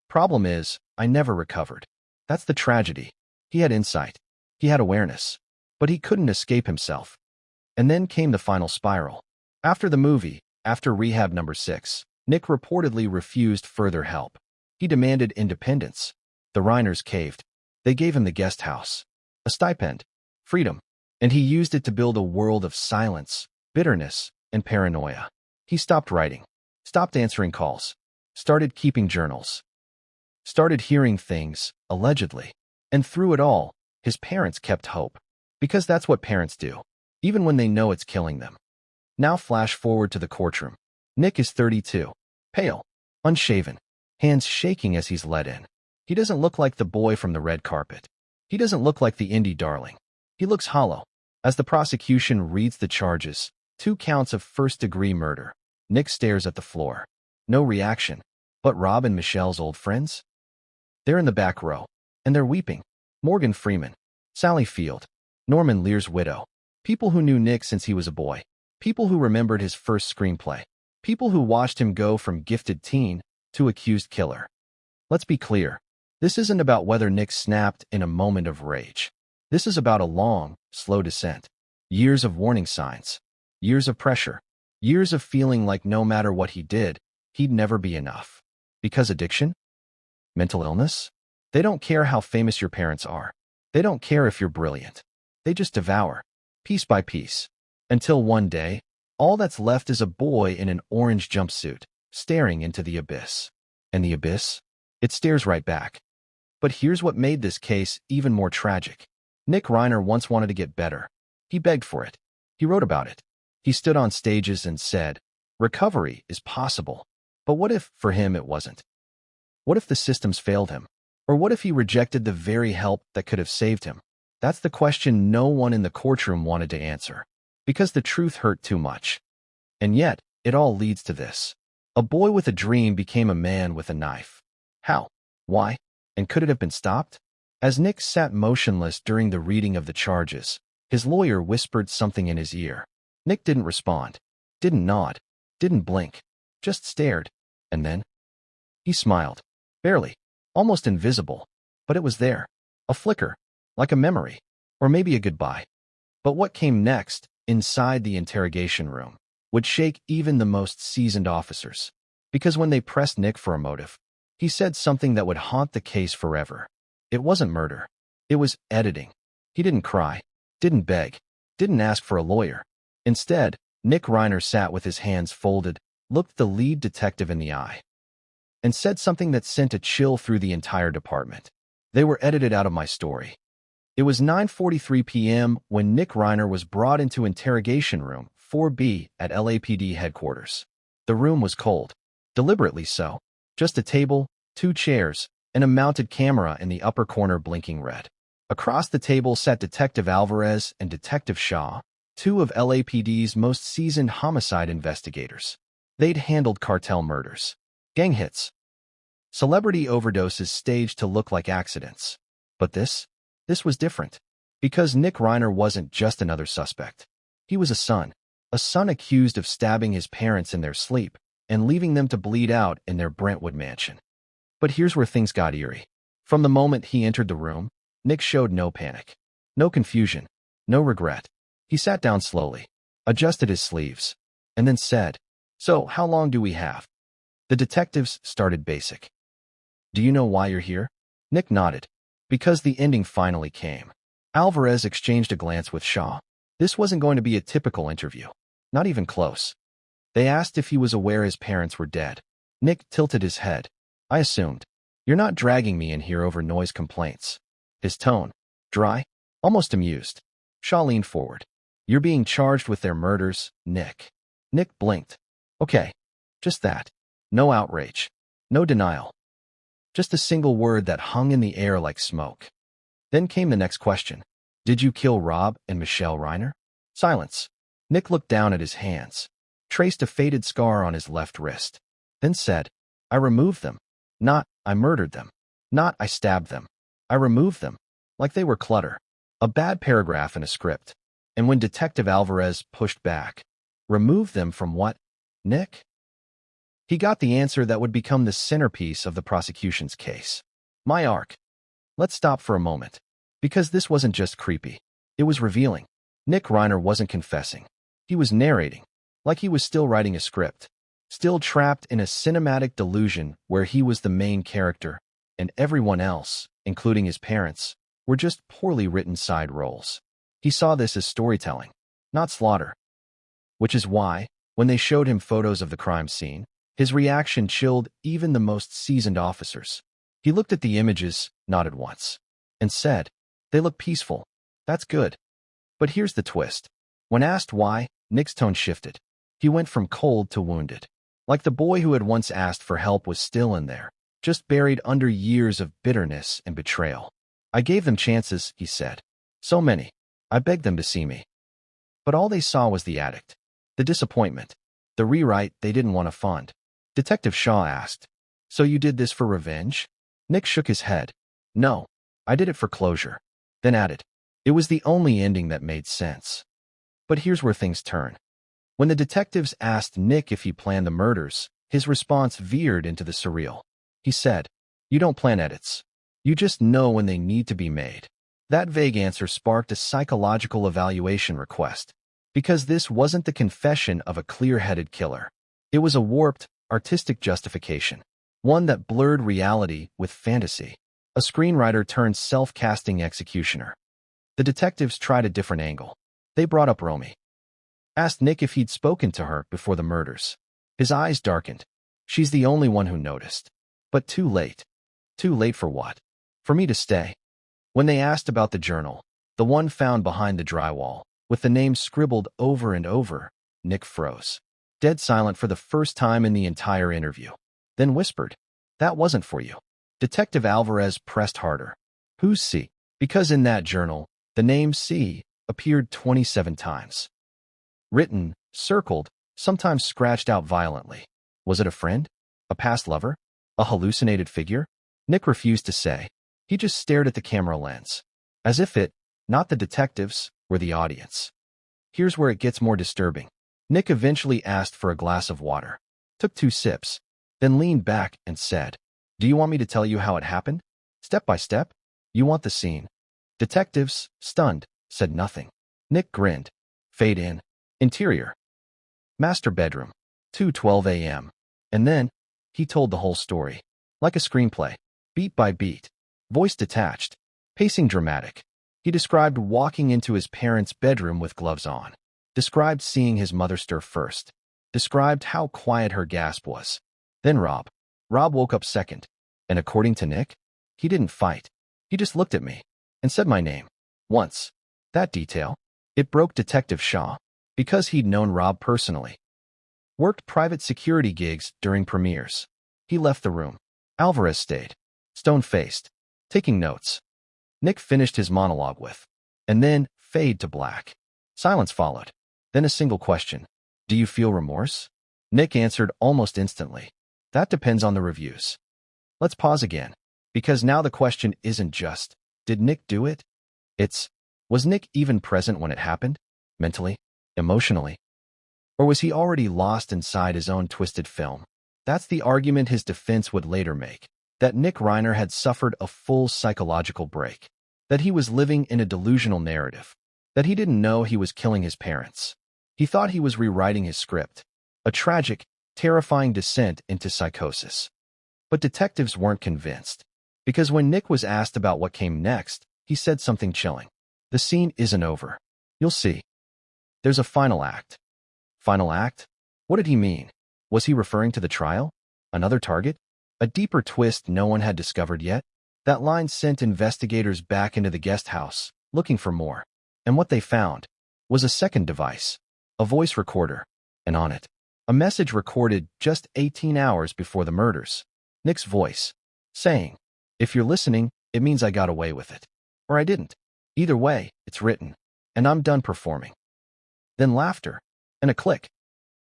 Problem is, I never recovered. That's the tragedy. He had insight. He had awareness. But he couldn't escape himself. And then came the final spiral. After the movie, after rehab number 6, Nick reportedly refused further help. He demanded independence. The Reiners caved. They gave him the guest house, a stipend, freedom, and he used it to build a world of silence, bitterness, and paranoia. He stopped writing, stopped answering calls, started keeping journals, started hearing things, allegedly. And through it all, his parents kept hope. Because that's what parents do, even when they know it's killing them. Now flash forward to the courtroom. Nick is 32, pale, unshaven, hands shaking as he's led in. He doesn't look like the boy from the red carpet. He doesn't look like the indie darling. He looks hollow. As the prosecution reads the charges, 2 counts of first-degree murder, Nick stares at the floor. No reaction. But Rob and Michelle's old friends? They're in the back row, and they're weeping. Morgan Freeman, Sally Field, Norman Lear's widow. People who knew Nick since he was a boy. People who remembered his first screenplay. People who watched him go from gifted teen to accused killer. Let's be clear. This isn't about whether Nick snapped in a moment of rage. This is about a long, slow descent. Years of warning signs. Years of pressure. Years of feeling like no matter what he did, he'd never be enough. Because addiction? Mental illness? They don't care how famous your parents are. They don't care if you're brilliant. They just devour, piece by piece. Until one day, all that's left is a boy in an orange jumpsuit, staring into the abyss. And the abyss? It stares right back. But here's what made this case even more tragic. Nick Reiner once wanted to get better. He begged for it. He wrote about it. He stood on stages and said, recovery is possible. But what if, for him, it wasn't? What if the systems failed him? Or what if he rejected the very help that could have saved him? That's the question no one in the courtroom wanted to answer. Because the truth hurt too much. And yet, it all leads to this. A boy with a dream became a man with a knife. How? Why? And could it have been stopped? As Nick sat motionless during the reading of the charges, his lawyer whispered something in his ear. Nick didn't respond, didn't nod, didn't blink, just stared. And then he smiled. Barely, almost invisible. But it was there. A flicker, like a memory, or maybe a goodbye. But what came next, inside the interrogation room, would shake even the most seasoned officers. Because when they pressed Nick for a motive, he said something that would haunt the case forever. It wasn't murder. It was editing. He didn't cry, didn't beg, didn't ask for a lawyer. Instead, Nick Reiner sat with his hands folded, looked the lead detective in the eye, and said something that sent a chill through the entire department. They were edited out of my story. It was 9:43 p.m. when Nick Reiner was brought into interrogation room 4B at LAPD headquarters. The room was cold. Deliberately so. Just a table, 2 chairs, and a mounted camera in the upper corner blinking red. Across the table sat Detective Alvarez and Detective Shaw, 2 of LAPD's most seasoned homicide investigators. They'd handled cartel murders, gang hits, celebrity overdoses staged to look like accidents. But this was different. Because Nick Reiner wasn't just another suspect. He was a son accused of stabbing his parents in their sleep and leaving them to bleed out in their Brentwood mansion. But here's where things got eerie. From the moment he entered the room, Nick showed no panic, no confusion, no regret. He sat down slowly, adjusted his sleeves, and then said, "So, how long do we have?" The detectives started basic. "Do you know why you're here?" Nick nodded. Because the ending finally came. Alvarez exchanged a glance with Shaw. This wasn't going to be a typical interview. Not even close. They asked if he was aware his parents were dead. Nick tilted his head. "I assumed. You're not dragging me in here over noise complaints." His tone, dry, almost amused. Shaw leaned forward. "You're being charged with their murders, Nick." Nick blinked. "Okay. Just that. No outrage. No denial. Just a single word that hung in the air like smoke." Then came the next question. "Did you kill Rob and Michelle Reiner?" Silence. Nick looked down at his hands, traced a faded scar on his left wrist, then said, "I removed them. Not, I murdered them. Not, I stabbed them. I removed them. Like they were clutter. A bad paragraph in a script." And when Detective Alvarez pushed back, "Remove them from what, Nick?" He got the answer that would become the centerpiece of the prosecution's case. "My arc." Let's stop for a moment. Because this wasn't just creepy. It was revealing. Nick Reiner wasn't confessing. He was narrating, like he was still writing a script, still trapped in a cinematic delusion where he was the main character, and everyone else, including his parents, were just poorly written side roles. He saw this as storytelling, not slaughter. Which is why, when they showed him photos of the crime scene, his reaction chilled even the most seasoned officers. He looked at the images, nodded once, and said, "They look peaceful. That's good." But here's the twist. When asked why, Nick's tone shifted. He went from cold to wounded. Like the boy who had once asked for help was still in there, just buried under years of bitterness and betrayal. "I gave them chances," he said. "So many. I begged them to see me. But all they saw was the addict. The disappointment. The rewrite they didn't want to fund." Detective Shaw asked, "So you did this for revenge?" Nick shook his head. "No, I did it for closure." Then added, "It was the only ending that made sense." But here's where things turn. When the detectives asked Nick if he planned the murders, his response veered into the surreal. He said, "You don't plan edits. You just know when they need to be made." That vague answer sparked a psychological evaluation request. Because this wasn't the confession of a clear-headed killer. It was a warped, artistic justification. One that blurred reality with fantasy. A screenwriter turned self-casting executioner. The detectives tried a different angle. They brought up Romy. Asked Nick if he'd spoken to her before the murders. His eyes darkened. "She's the only one who noticed. But too late." "Too late for what?" "For me to stay." When they asked about the journal, the one found behind the drywall, with the name scribbled over and over, Nick froze. Dead silent for the first time in the entire interview. Then whispered, "That wasn't for you." Detective Alvarez pressed harder. "Who's C?" Because in that journal, the name C appeared 27 times. Written, circled, sometimes scratched out violently. Was it a friend? A past lover? A hallucinated figure? Nick refused to say. He just stared at the camera lens. As if it, not the detectives, were the audience. Here's where it gets more disturbing. Nick eventually asked for a glass of water. Took 2 sips. Then leaned back and said, "Do you want me to tell you how it happened? Step by step? You want the scene?" Detectives, stunned, said nothing. Nick grinned. Fade in. Interior. Master bedroom. 2:12 a.m. And then, he told the whole story. Like a screenplay. Beat by beat. Voice detached. Pacing dramatic. He described walking into his parents' bedroom with gloves on. Described seeing his mother stir first. Described how quiet her gasp was. Then Rob. Rob woke up second. And according to Nick, he didn't fight. He just looked at me and said my name. Once. That detail. It broke Detective Shaw. because he'd known Rob personally. Worked private security gigs during premieres. He left the room. Alvarez stayed, stone-faced, taking notes. Nick finished his monologue with, and then fade to black. Silence followed. Then a single question. Do you feel remorse? Nick answered almost instantly. That depends on the reviews. Let's pause again, because now the question isn't just, did Nick do it? It's, was Nick even present when it happened? Mentally? Emotionally? Or was he already lost inside his own twisted film? That's the argument his defense would later make, that Nick Reiner had suffered a full psychological break, that he was living in a delusional narrative, that he didn't know he was killing his parents. He thought he was rewriting his script, a tragic, terrifying descent into psychosis. But detectives weren't convinced, because when Nick was asked about what came next, he said something chilling. The scene isn't over. You'll see. There's a final act. Final act? What did he mean? Was he referring to the trial? Another target? A deeper twist no one had discovered yet? That line sent investigators back into the guest house, looking for more. And what they found was a second device, a voice recorder, and on it, a message recorded just 18 hours before the murders. Nick's voice, saying, if you're listening, it means I got away with it. Or I didn't. Either way, it's written, and I'm done performing. Then laughter, and a click.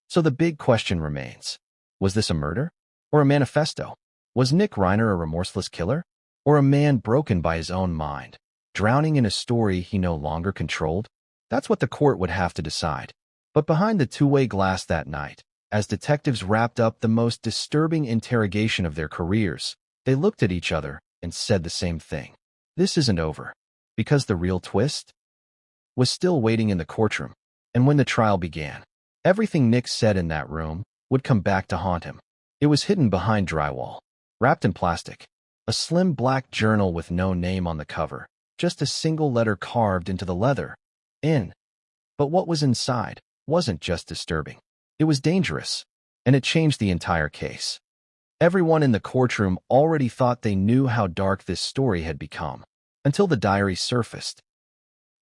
So the big question remains, was this a murder? Or a manifesto? Was Nick Reiner a remorseless killer? Or a man broken by his own mind, drowning in a story he no longer controlled? That's what the court would have to decide. But behind the two-way glass that night, as detectives wrapped up the most disturbing interrogation of their careers, they looked at each other and said the same thing. This isn't over. Because the real twist was still waiting in the courtroom. And when the trial began, everything Nick said in that room would come back to haunt him. It was hidden behind drywall, wrapped in plastic, a slim black journal with no name on the cover, just a single letter carved into the leather. In. But what was inside wasn't just disturbing. It was dangerous, and it changed the entire case. Everyone in the courtroom already thought they knew how dark this story had become, until the diary surfaced.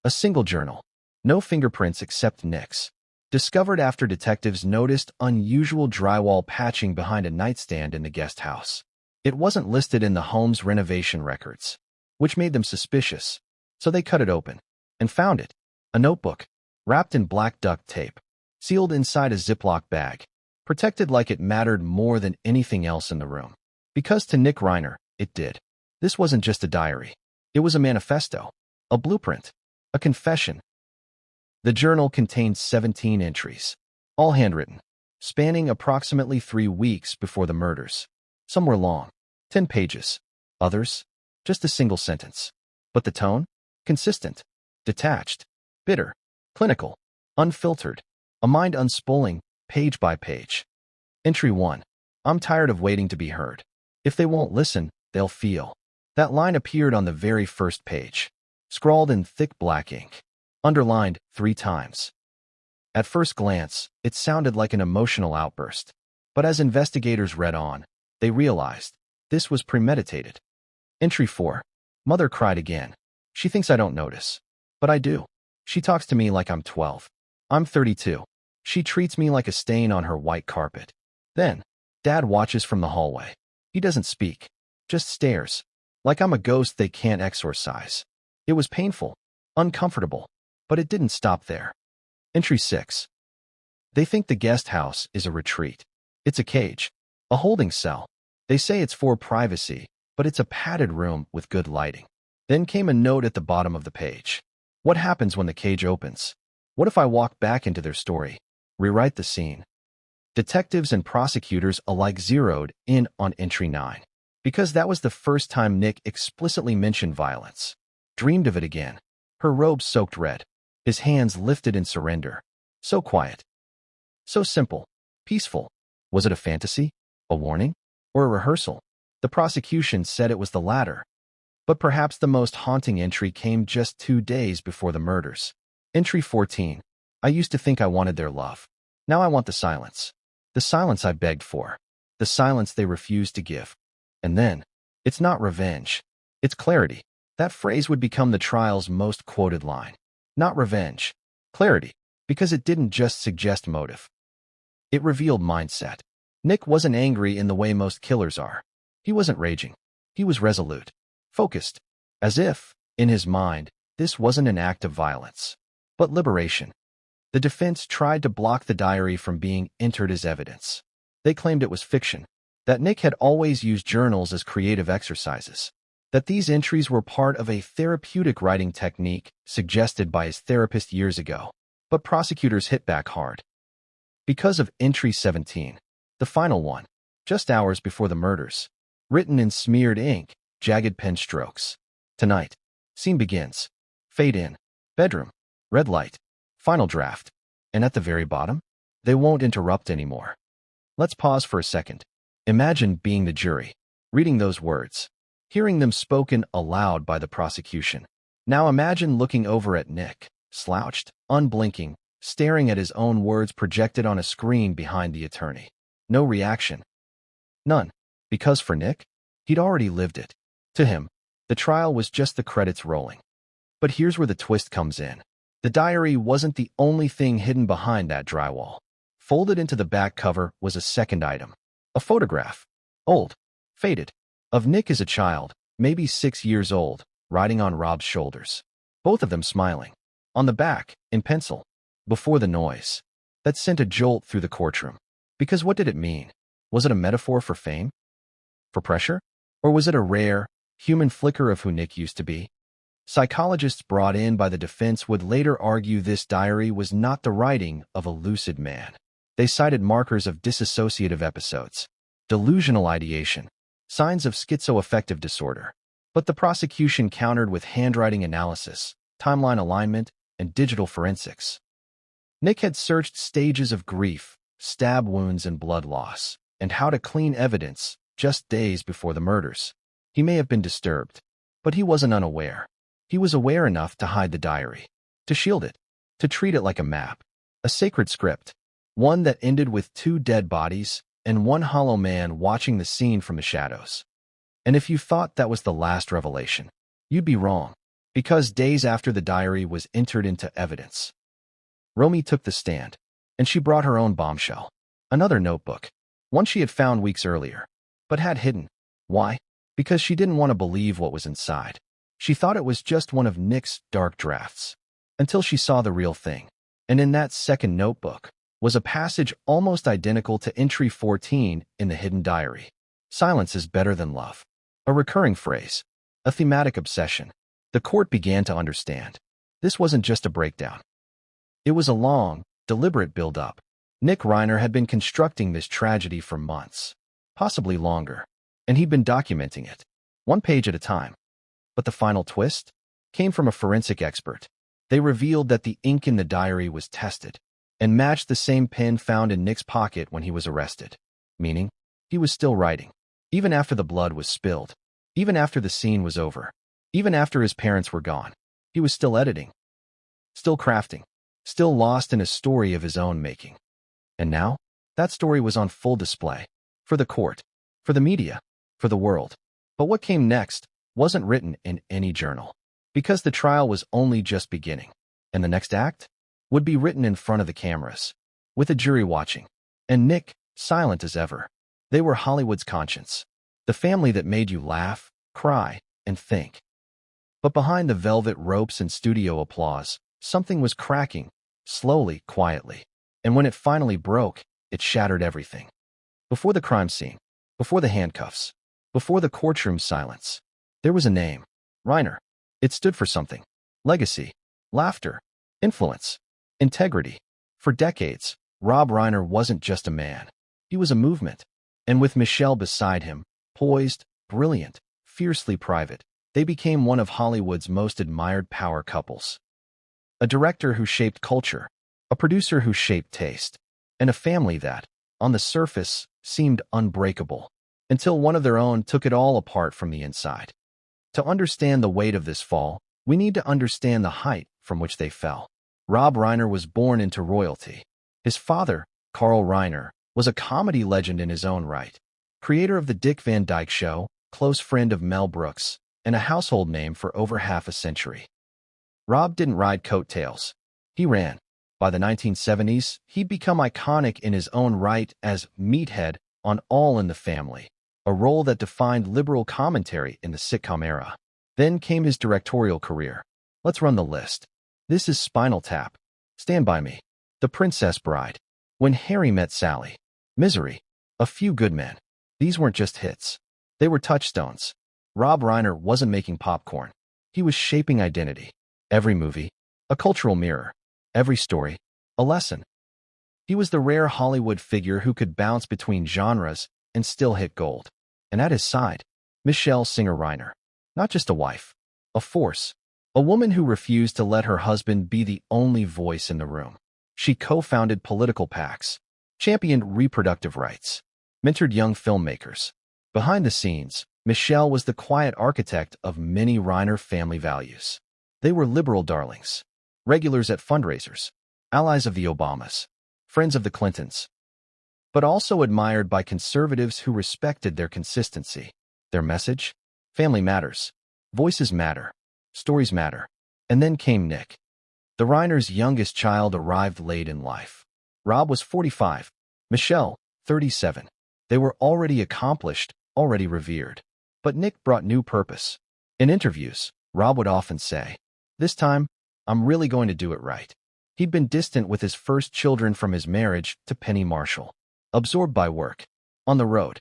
A single journal, no fingerprints except Nick's, discovered after detectives noticed unusual drywall patching behind a nightstand in the guest house. It wasn't listed in the home's renovation records, which made them suspicious, so they cut it open and found it, a notebook, wrapped in black duct tape, sealed inside a Ziploc bag, protected like it mattered more than anything else in the room. Because to Nick Reiner, it did. This wasn't just a diary. It was a manifesto, a blueprint, a confession. The journal contained 17 entries, all handwritten, spanning approximately 3 weeks before the murders. Some were long, 10 pages. Others, just a single sentence. But the tone? Consistent, detached, bitter, clinical, unfiltered, a mind unspooling, page by page. Entry 1. I'm tired of waiting to be heard. If they won't listen, they'll feel. That line appeared on the very first page, scrawled in thick black ink, underlined 3 times. At first glance, it sounded like an emotional outburst, but as investigators read on, they realized this was premeditated. Entry 4. Mother cried again. She thinks I don't notice, but I do. She talks to me like I'm 12. I'm 32. She treats me like a stain on her white carpet. Then, Dad watches from the hallway. He doesn't speak, just stares, like I'm a ghost they can't exorcise. It was painful, uncomfortable, but it didn't stop there. Entry 6. They think the guest house is a retreat. It's a cage, a holding cell. They say it's for privacy, but it's a padded room with good lighting. Then came a note at the bottom of the page. What happens when the cage opens? What if I walk back into their story? Rewrite the scene. Detectives and prosecutors alike zeroed in on entry 9, because that was the first time Nick explicitly mentioned violence. Dreamed of it again. Her robe soaked red. His hands lifted in surrender. So quiet. So simple. Peaceful. Was it a fantasy? A warning? Or a rehearsal? The prosecution said it was the latter. But perhaps the most haunting entry came just 2 days before the murders. Entry 14. I used to think I wanted their love. Now I want the silence. The silence I begged for. The silence they refused to give. And then, it's not revenge. It's clarity. That phrase would become the trial's most quoted line. Not revenge. Clarity. because it didn't just suggest motive. It revealed mindset. Nick wasn't angry in the way most killers are. He wasn't raging. He was resolute, focused, as if, in his mind, this wasn't an act of violence, but liberation. The defense tried to block the diary from being entered as evidence. They claimed it was fiction, that Nick had always used journals as creative exercises, that these entries were part of a therapeutic writing technique suggested by his therapist years ago. But prosecutors hit back hard. Because of entry 17, the final one, just hours before the murders, written in smeared ink, jagged pen strokes. Tonight, scene begins. Fade in. Bedroom. Red light. Final draft. And at the very bottom, they won't interrupt anymore. Let's pause for a second. Imagine being the jury, reading those words, hearing them spoken aloud by the prosecution. Now imagine looking over at Nick, slouched, unblinking, staring at his own words projected on a screen behind the attorney. No reaction. None. Because for Nick, he'd already lived it. To him, the trial was just the credits rolling. But here's where the twist comes in. The diary wasn't the only thing hidden behind that drywall. Folded into the back cover was a second item. A photograph. Old. Faded. Of Nick as a child, maybe 6 years old, riding on Rob's shoulders. Both of them smiling. On the back, in pencil. Before the noise. That sent a jolt through the courtroom. Because what did it mean? Was it a metaphor for fame? For pressure? Or was it a rare, human flicker of who Nick used to be? Psychologists brought in by the defense would later argue this diary was not the writing of a lucid man. They cited markers of dissociative episodes, delusional ideation, signs of schizoaffective disorder. But the prosecution countered with handwriting analysis, timeline alignment, and digital forensics. Nick had searched stages of grief, stab wounds and blood loss, and how to clean evidence just days before the murders. He may have been disturbed, but he wasn't unaware. He was aware enough to hide the diary, to shield it, to treat it like a map, a sacred script, one that ended with 2 dead bodies and 1 hollow man watching the scene from the shadows. And if you thought that was the last revelation, you'd be wrong, because days after the diary was entered into evidence, Romy took the stand, and she brought her own bombshell, another notebook, one she had found weeks earlier, but had hidden. Why? Because she didn't want to believe what was inside. She thought it was just one of Nick's dark drafts, until she saw the real thing. And in that second notebook was a passage almost identical to entry 14 in the hidden diary. Silence is better than love. A recurring phrase, a thematic obsession. The court began to understand. This wasn't just a breakdown. It was a long, deliberate build-up. Nick Reiner had been constructing this tragedy for months, possibly longer, and he'd been documenting it, 1 page at a time. But the final twist came from a forensic expert. They revealed that the ink in the diary was tested and matched the same pen found in Nick's pocket when he was arrested, meaning he was still writing, even after the blood was spilled, even after the scene was over, even after his parents were gone. He was still editing, still crafting, still lost in a story of his own making. And now, that story was on full display, for the court, for the media, for the world. But what came next wasn't written in any journal, because the trial was only just beginning, and the next act would be written in front of the cameras, with a jury watching, and Nick silent as ever. They were Hollywood's conscience, the family that made you laugh, cry, and think. But behind the velvet ropes and studio applause, something was cracking, slowly, quietly, and when it finally broke, it shattered everything. Before the crime scene, before the handcuffs, before the courtroom silence, there was a name, Reiner. It stood for something. Legacy, laughter, influence, integrity. For decades, Rob Reiner wasn't just a man. He was a movement. And with Michelle beside him, poised, brilliant, fiercely private, they became one of Hollywood's most admired power couples. A director who shaped culture, a producer who shaped taste, and a family that, on the surface, seemed unbreakable, until one of their own took it all apart from the inside. To understand the weight of this fall, we need to understand the height from which they fell. Rob Reiner was born into royalty. His father, Carl Reiner, was a comedy legend in his own right, creator of The Dick Van Dyke Show, close friend of Mel Brooks, and a household name for over half a century. Rob didn't ride coattails. He ran. By the 1970s, he'd become iconic in his own right as Meathead on All in the Family, a role that defined liberal commentary in the sitcom era. Then came his directorial career. Let's run the list. This is Spinal Tap, Stand By Me, The Princess Bride, When Harry Met Sally, Misery, A Few Good Men. These weren't just hits. They were touchstones. Rob Reiner wasn't making popcorn. He was shaping identity. Every movie, a cultural mirror. Every story, a lesson. He was the rare Hollywood figure who could bounce between genres and still hit gold. And at his side, Michelle Singer Reiner. Not just a wife, a force. A woman who refused to let her husband be the only voice in the room. She co-founded political PACs, championed reproductive rights, mentored young filmmakers. Behind the scenes, Michelle was the quiet architect of many Reiner family values. They were liberal darlings, regulars at fundraisers, allies of the Obamas, friends of the Clintons, but also admired by conservatives who respected their consistency. Their message? Family matters. Voices matter. Stories matter. And then came Nick. The Reiners' youngest child arrived late in life. Rob was 45, Michelle, 37. They were already accomplished, already revered. But Nick brought new purpose. In interviews, Rob would often say, "This time, I'm really going to do it right." He'd been distant with his first children from his marriage to Penny Marshall, absorbed by work, on the road,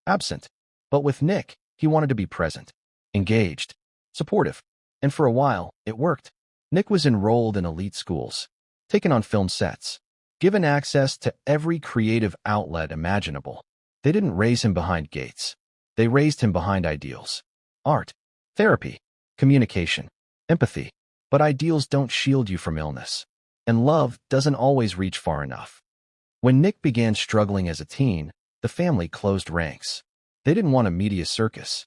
absent. But with Nick, he wanted to be present, engaged, supportive. And for a while, it worked. Nick was enrolled in elite schools, taken on film sets, given access to every creative outlet imaginable. They didn't raise him behind gates. They raised him behind ideals. Art, therapy, communication, empathy. But ideals don't shield you from illness. And love doesn't always reach far enough. When Nick began struggling as a teen, the family closed ranks. They didn't want a media circus.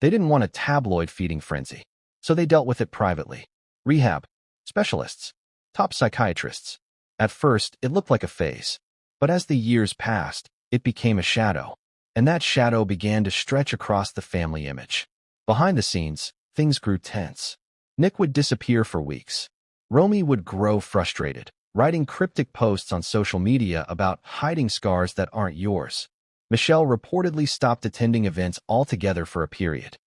They didn't want a tabloid feeding frenzy. So they dealt with it privately. Rehab, specialists, top psychiatrists. At first, it looked like a phase. But as the years passed, it became a shadow. And that shadow began to stretch across the family image. Behind the scenes, things grew tense. Nick would disappear for weeks. Romy would grow frustrated, writing cryptic posts on social media about hiding scars that aren't yours. Michelle reportedly stopped attending events altogether for a period.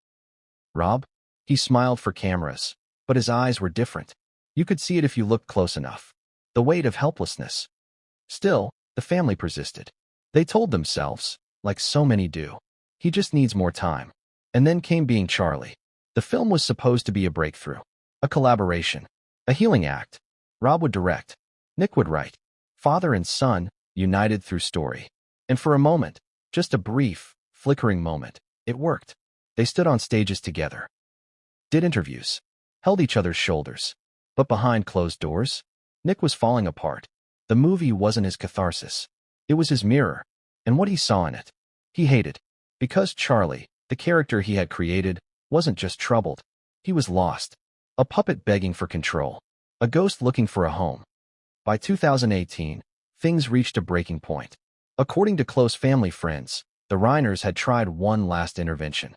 Rob? He smiled for cameras, but his eyes were different. You could see it if you looked close enough. The weight of helplessness. Still, the family persisted. They told themselves, like so many do, he just needs more time. And then came Being Charlie. The film was supposed to be a breakthrough, a collaboration, a healing act. Rob would direct. Nick would write. Father and son, united through story. And for a moment, just a brief, flickering moment, it worked. They stood on stages together, did interviews, held each other's shoulders. But behind closed doors, Nick was falling apart. The movie wasn't his catharsis. It was his mirror, and what he saw in it, he hated. Because Charlie, the character he had created, wasn't just troubled. He was lost. A puppet begging for control. A ghost looking for a home. By 2018, things reached a breaking point. According to close family friends, the Reiners had tried one last intervention.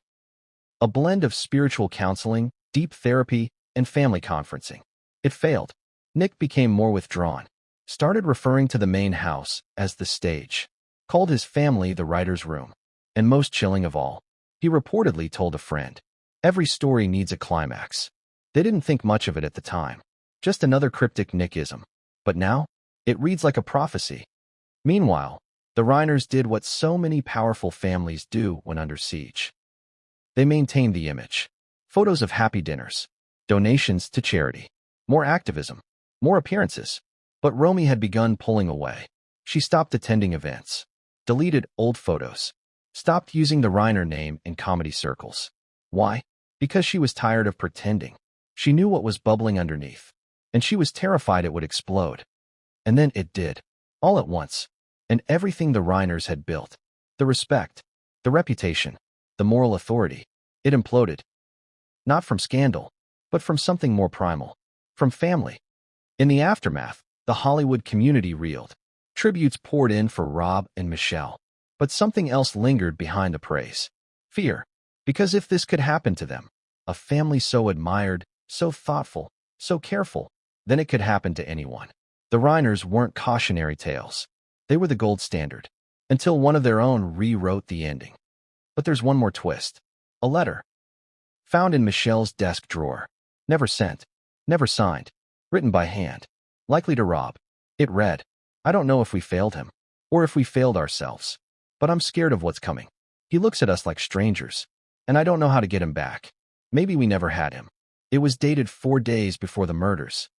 A blend of spiritual counseling, deep therapy, and family conferencing. It failed. Nick became more withdrawn. Started referring to the main house as the stage. Called his family the writer's room. And most chilling of all, he reportedly told a friend, "Every story needs a climax." They didn't think much of it at the time. Just another cryptic Nickism. But now, it reads like a prophecy. Meanwhile, the Reiners did what so many powerful families do when under siege. They maintained the image. Photos of happy dinners. Donations to charity. More activism. More appearances. But Romy had begun pulling away. She stopped attending events. Deleted old photos. Stopped using the Reiner name in comedy circles. Why? Because she was tired of pretending. She knew what was bubbling underneath. And she was terrified it would explode. And then it did. All at once. And everything the Reiners had built. The respect. The reputation. The moral authority. It imploded. Not from scandal, but from something more primal. From family. In the aftermath, the Hollywood community reeled. Tributes poured in for Rob and Michelle. But something else lingered behind the praise. Fear. Because if this could happen to them, a family so admired, so thoughtful, so careful, then it could happen to anyone. The Reiners weren't cautionary tales. They were the gold standard, until one of their own rewrote the ending. But there's one more twist. A letter. Found in Michelle's desk drawer. Never sent. Never signed. Written by hand. Likely to Rob. It read, "I don't know if we failed him, or if we failed ourselves, but I'm scared of what's coming. He looks at us like strangers, and I don't know how to get him back. Maybe we never had him." It was dated 4 days before the murders.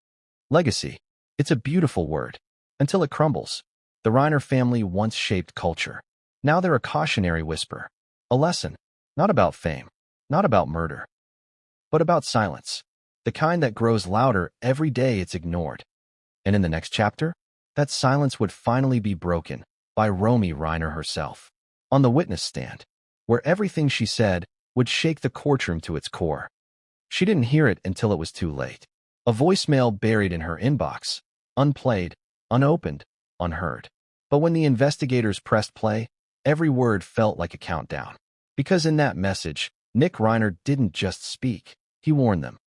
Legacy. It's a beautiful word, until it crumbles. The Reiner family once shaped culture. Now they're a cautionary whisper. A lesson, not about fame, not about murder, but about silence. The kind that grows louder every day it's ignored. And in the next chapter, that silence would finally be broken by Romy Reiner herself, on the witness stand, where everything she said would shake the courtroom to its core. She didn't hear it until it was too late. A voicemail buried in her inbox, unplayed, unopened, unheard. But when the investigators pressed play, every word felt like a countdown. Because in that message, Nick Reiner didn't just speak, he warned them.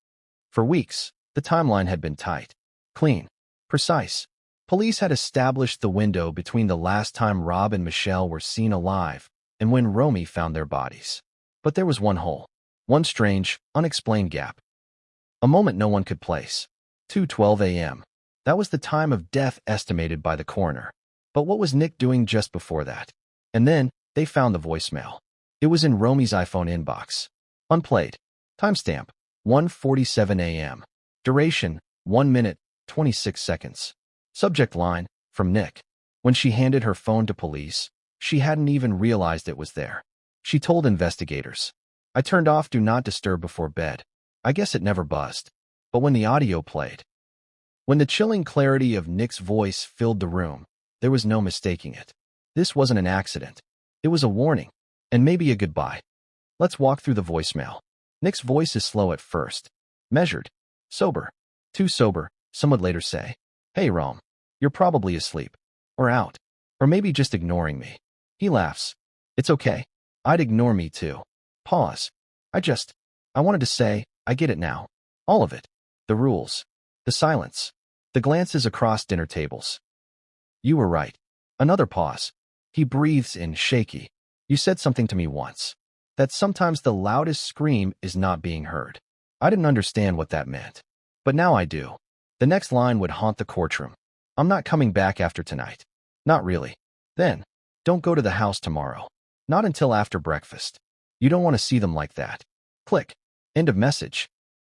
For weeks, the timeline had been tight, clean, precise. Police had established the window between the last time Rob and Michelle were seen alive and when Romy found their bodies. But there was one hole, one strange, unexplained gap. A moment no one could place. 2:12 a.m. That was the time of death estimated by the coroner. But what was Nick doing just before that? And then, they found the voicemail. It was in Romy's iPhone inbox. Unplayed. Timestamp, 1:47 a.m. Duration, 1 minute, 26 seconds. Subject line, from Nick. When she handed her phone to police, she hadn't even realized it was there. She told investigators, "I turned off Do Not Disturb before bed. I guess it never buzzed." But when the audio played, when the chilling clarity of Nick's voice filled the room, there was no mistaking it. This wasn't an accident. It was a warning, and maybe a goodbye. Let's walk through the voicemail. Nick's voice is slow at first. Measured. Sober. Too sober, some would later say. "Hey, Rom. You're probably asleep. Or out. Or maybe just ignoring me." He laughs. "It's okay. I'd ignore me too." Pause. I wanted to say, I get it now. All of it. The rules. The silence. The glances across dinner tables. "You were right." Another pause. He breathes in, shaky. "You said something to me once. That sometimes the loudest scream is not being heard." I didn't understand what that meant. But now I do. The next line would haunt the courtroom. "I'm not coming back after tonight." Not really. Then, "Don't go to the house tomorrow. Not until after breakfast. You don't want to see them like that." Click. End of message.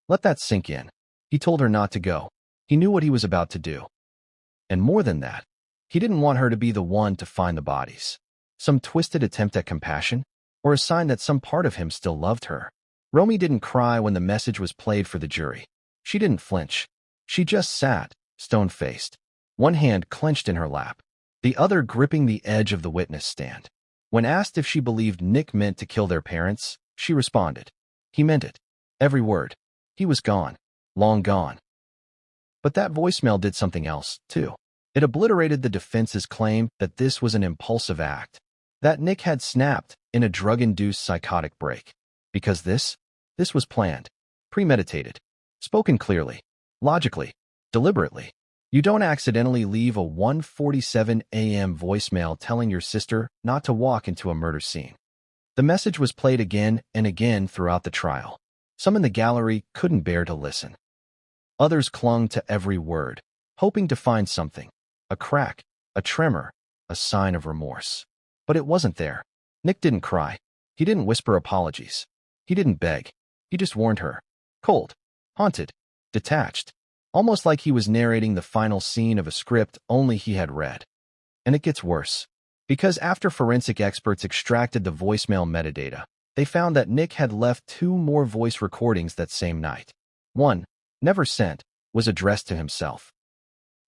Let that sink in. He told her not to go. He knew what he was about to do. And more than that, he didn't want her to be the one to find the bodies. Some twisted attempt at compassion, or a sign that some part of him still loved her. Romy didn't cry when the message was played for the jury. She didn't flinch. She just sat, stone-faced, one hand clenched in her lap, the other gripping the edge of the witness stand. When asked if she believed Nick meant to kill their parents, she responded. He meant it. Every word. He was gone. Long gone. But that voicemail did something else, too. It obliterated the defense's claim that this was an impulsive act, that Nick had snapped in a drug-induced psychotic break. Because this was planned, premeditated, spoken clearly, logically, deliberately. You don't accidentally leave a 1:47 a.m. voicemail telling your sister not to walk into a murder scene. The message was played again and again throughout the trial. Some in the gallery couldn't bear to listen. Others clung to every word, hoping to find something, a crack, a tremor, a sign of remorse. But it wasn't there. Nick didn't cry. He didn't whisper apologies. He didn't beg. He just warned her. Cold, haunted, detached, almost like he was narrating the final scene of a script only he had read. And it gets worse. Because after forensic experts extracted the voicemail metadata, they found that Nick had left 2 more voice recordings that same night. One, never sent, was addressed to himself,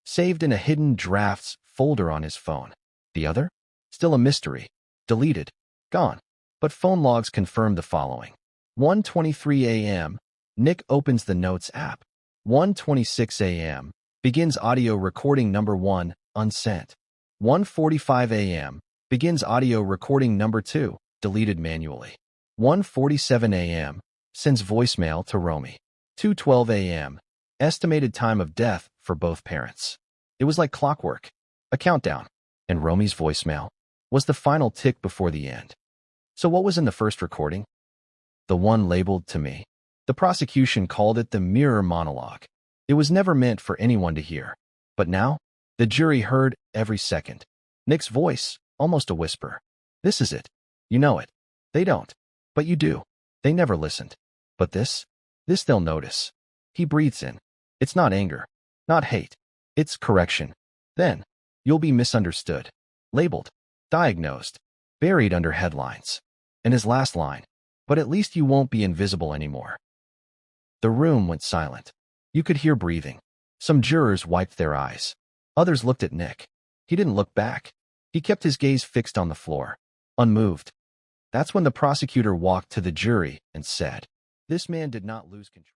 saved in a hidden drafts folder on his phone. The other? Still a mystery. Deleted. Gone. But phone logs confirmed the following. 1:23 a.m. Nick opens the Notes app. 1:26 a.m. begins audio recording number 1, unsent. 1:45 a.m. begins audio recording number 2, deleted manually. 1:47 a.m. sends voicemail to Romy. 2:12 a.m. estimated time of death for both parents. It was like clockwork, a countdown, and Romy's voicemail was the final tick before the end. So what was in the first recording? The one labeled "to me." The prosecution called it the mirror monologue. It was never meant for anyone to hear. But now, the jury heard every second. Nick's voice, almost a whisper. This is it. You know it. They don't. But you do. They never listened. But this they'll notice. He breathes in. It's not anger, not hate. It's correction. Then, you'll be misunderstood, labeled, diagnosed, buried under headlines. And his last line, but at least you won't be invisible anymore. The room went silent. You could hear breathing. Some jurors wiped their eyes. Others looked at Nick. He didn't look back. He kept his gaze fixed on the floor, unmoved. That's when the prosecutor walked to the jury and said, "This man did not lose control."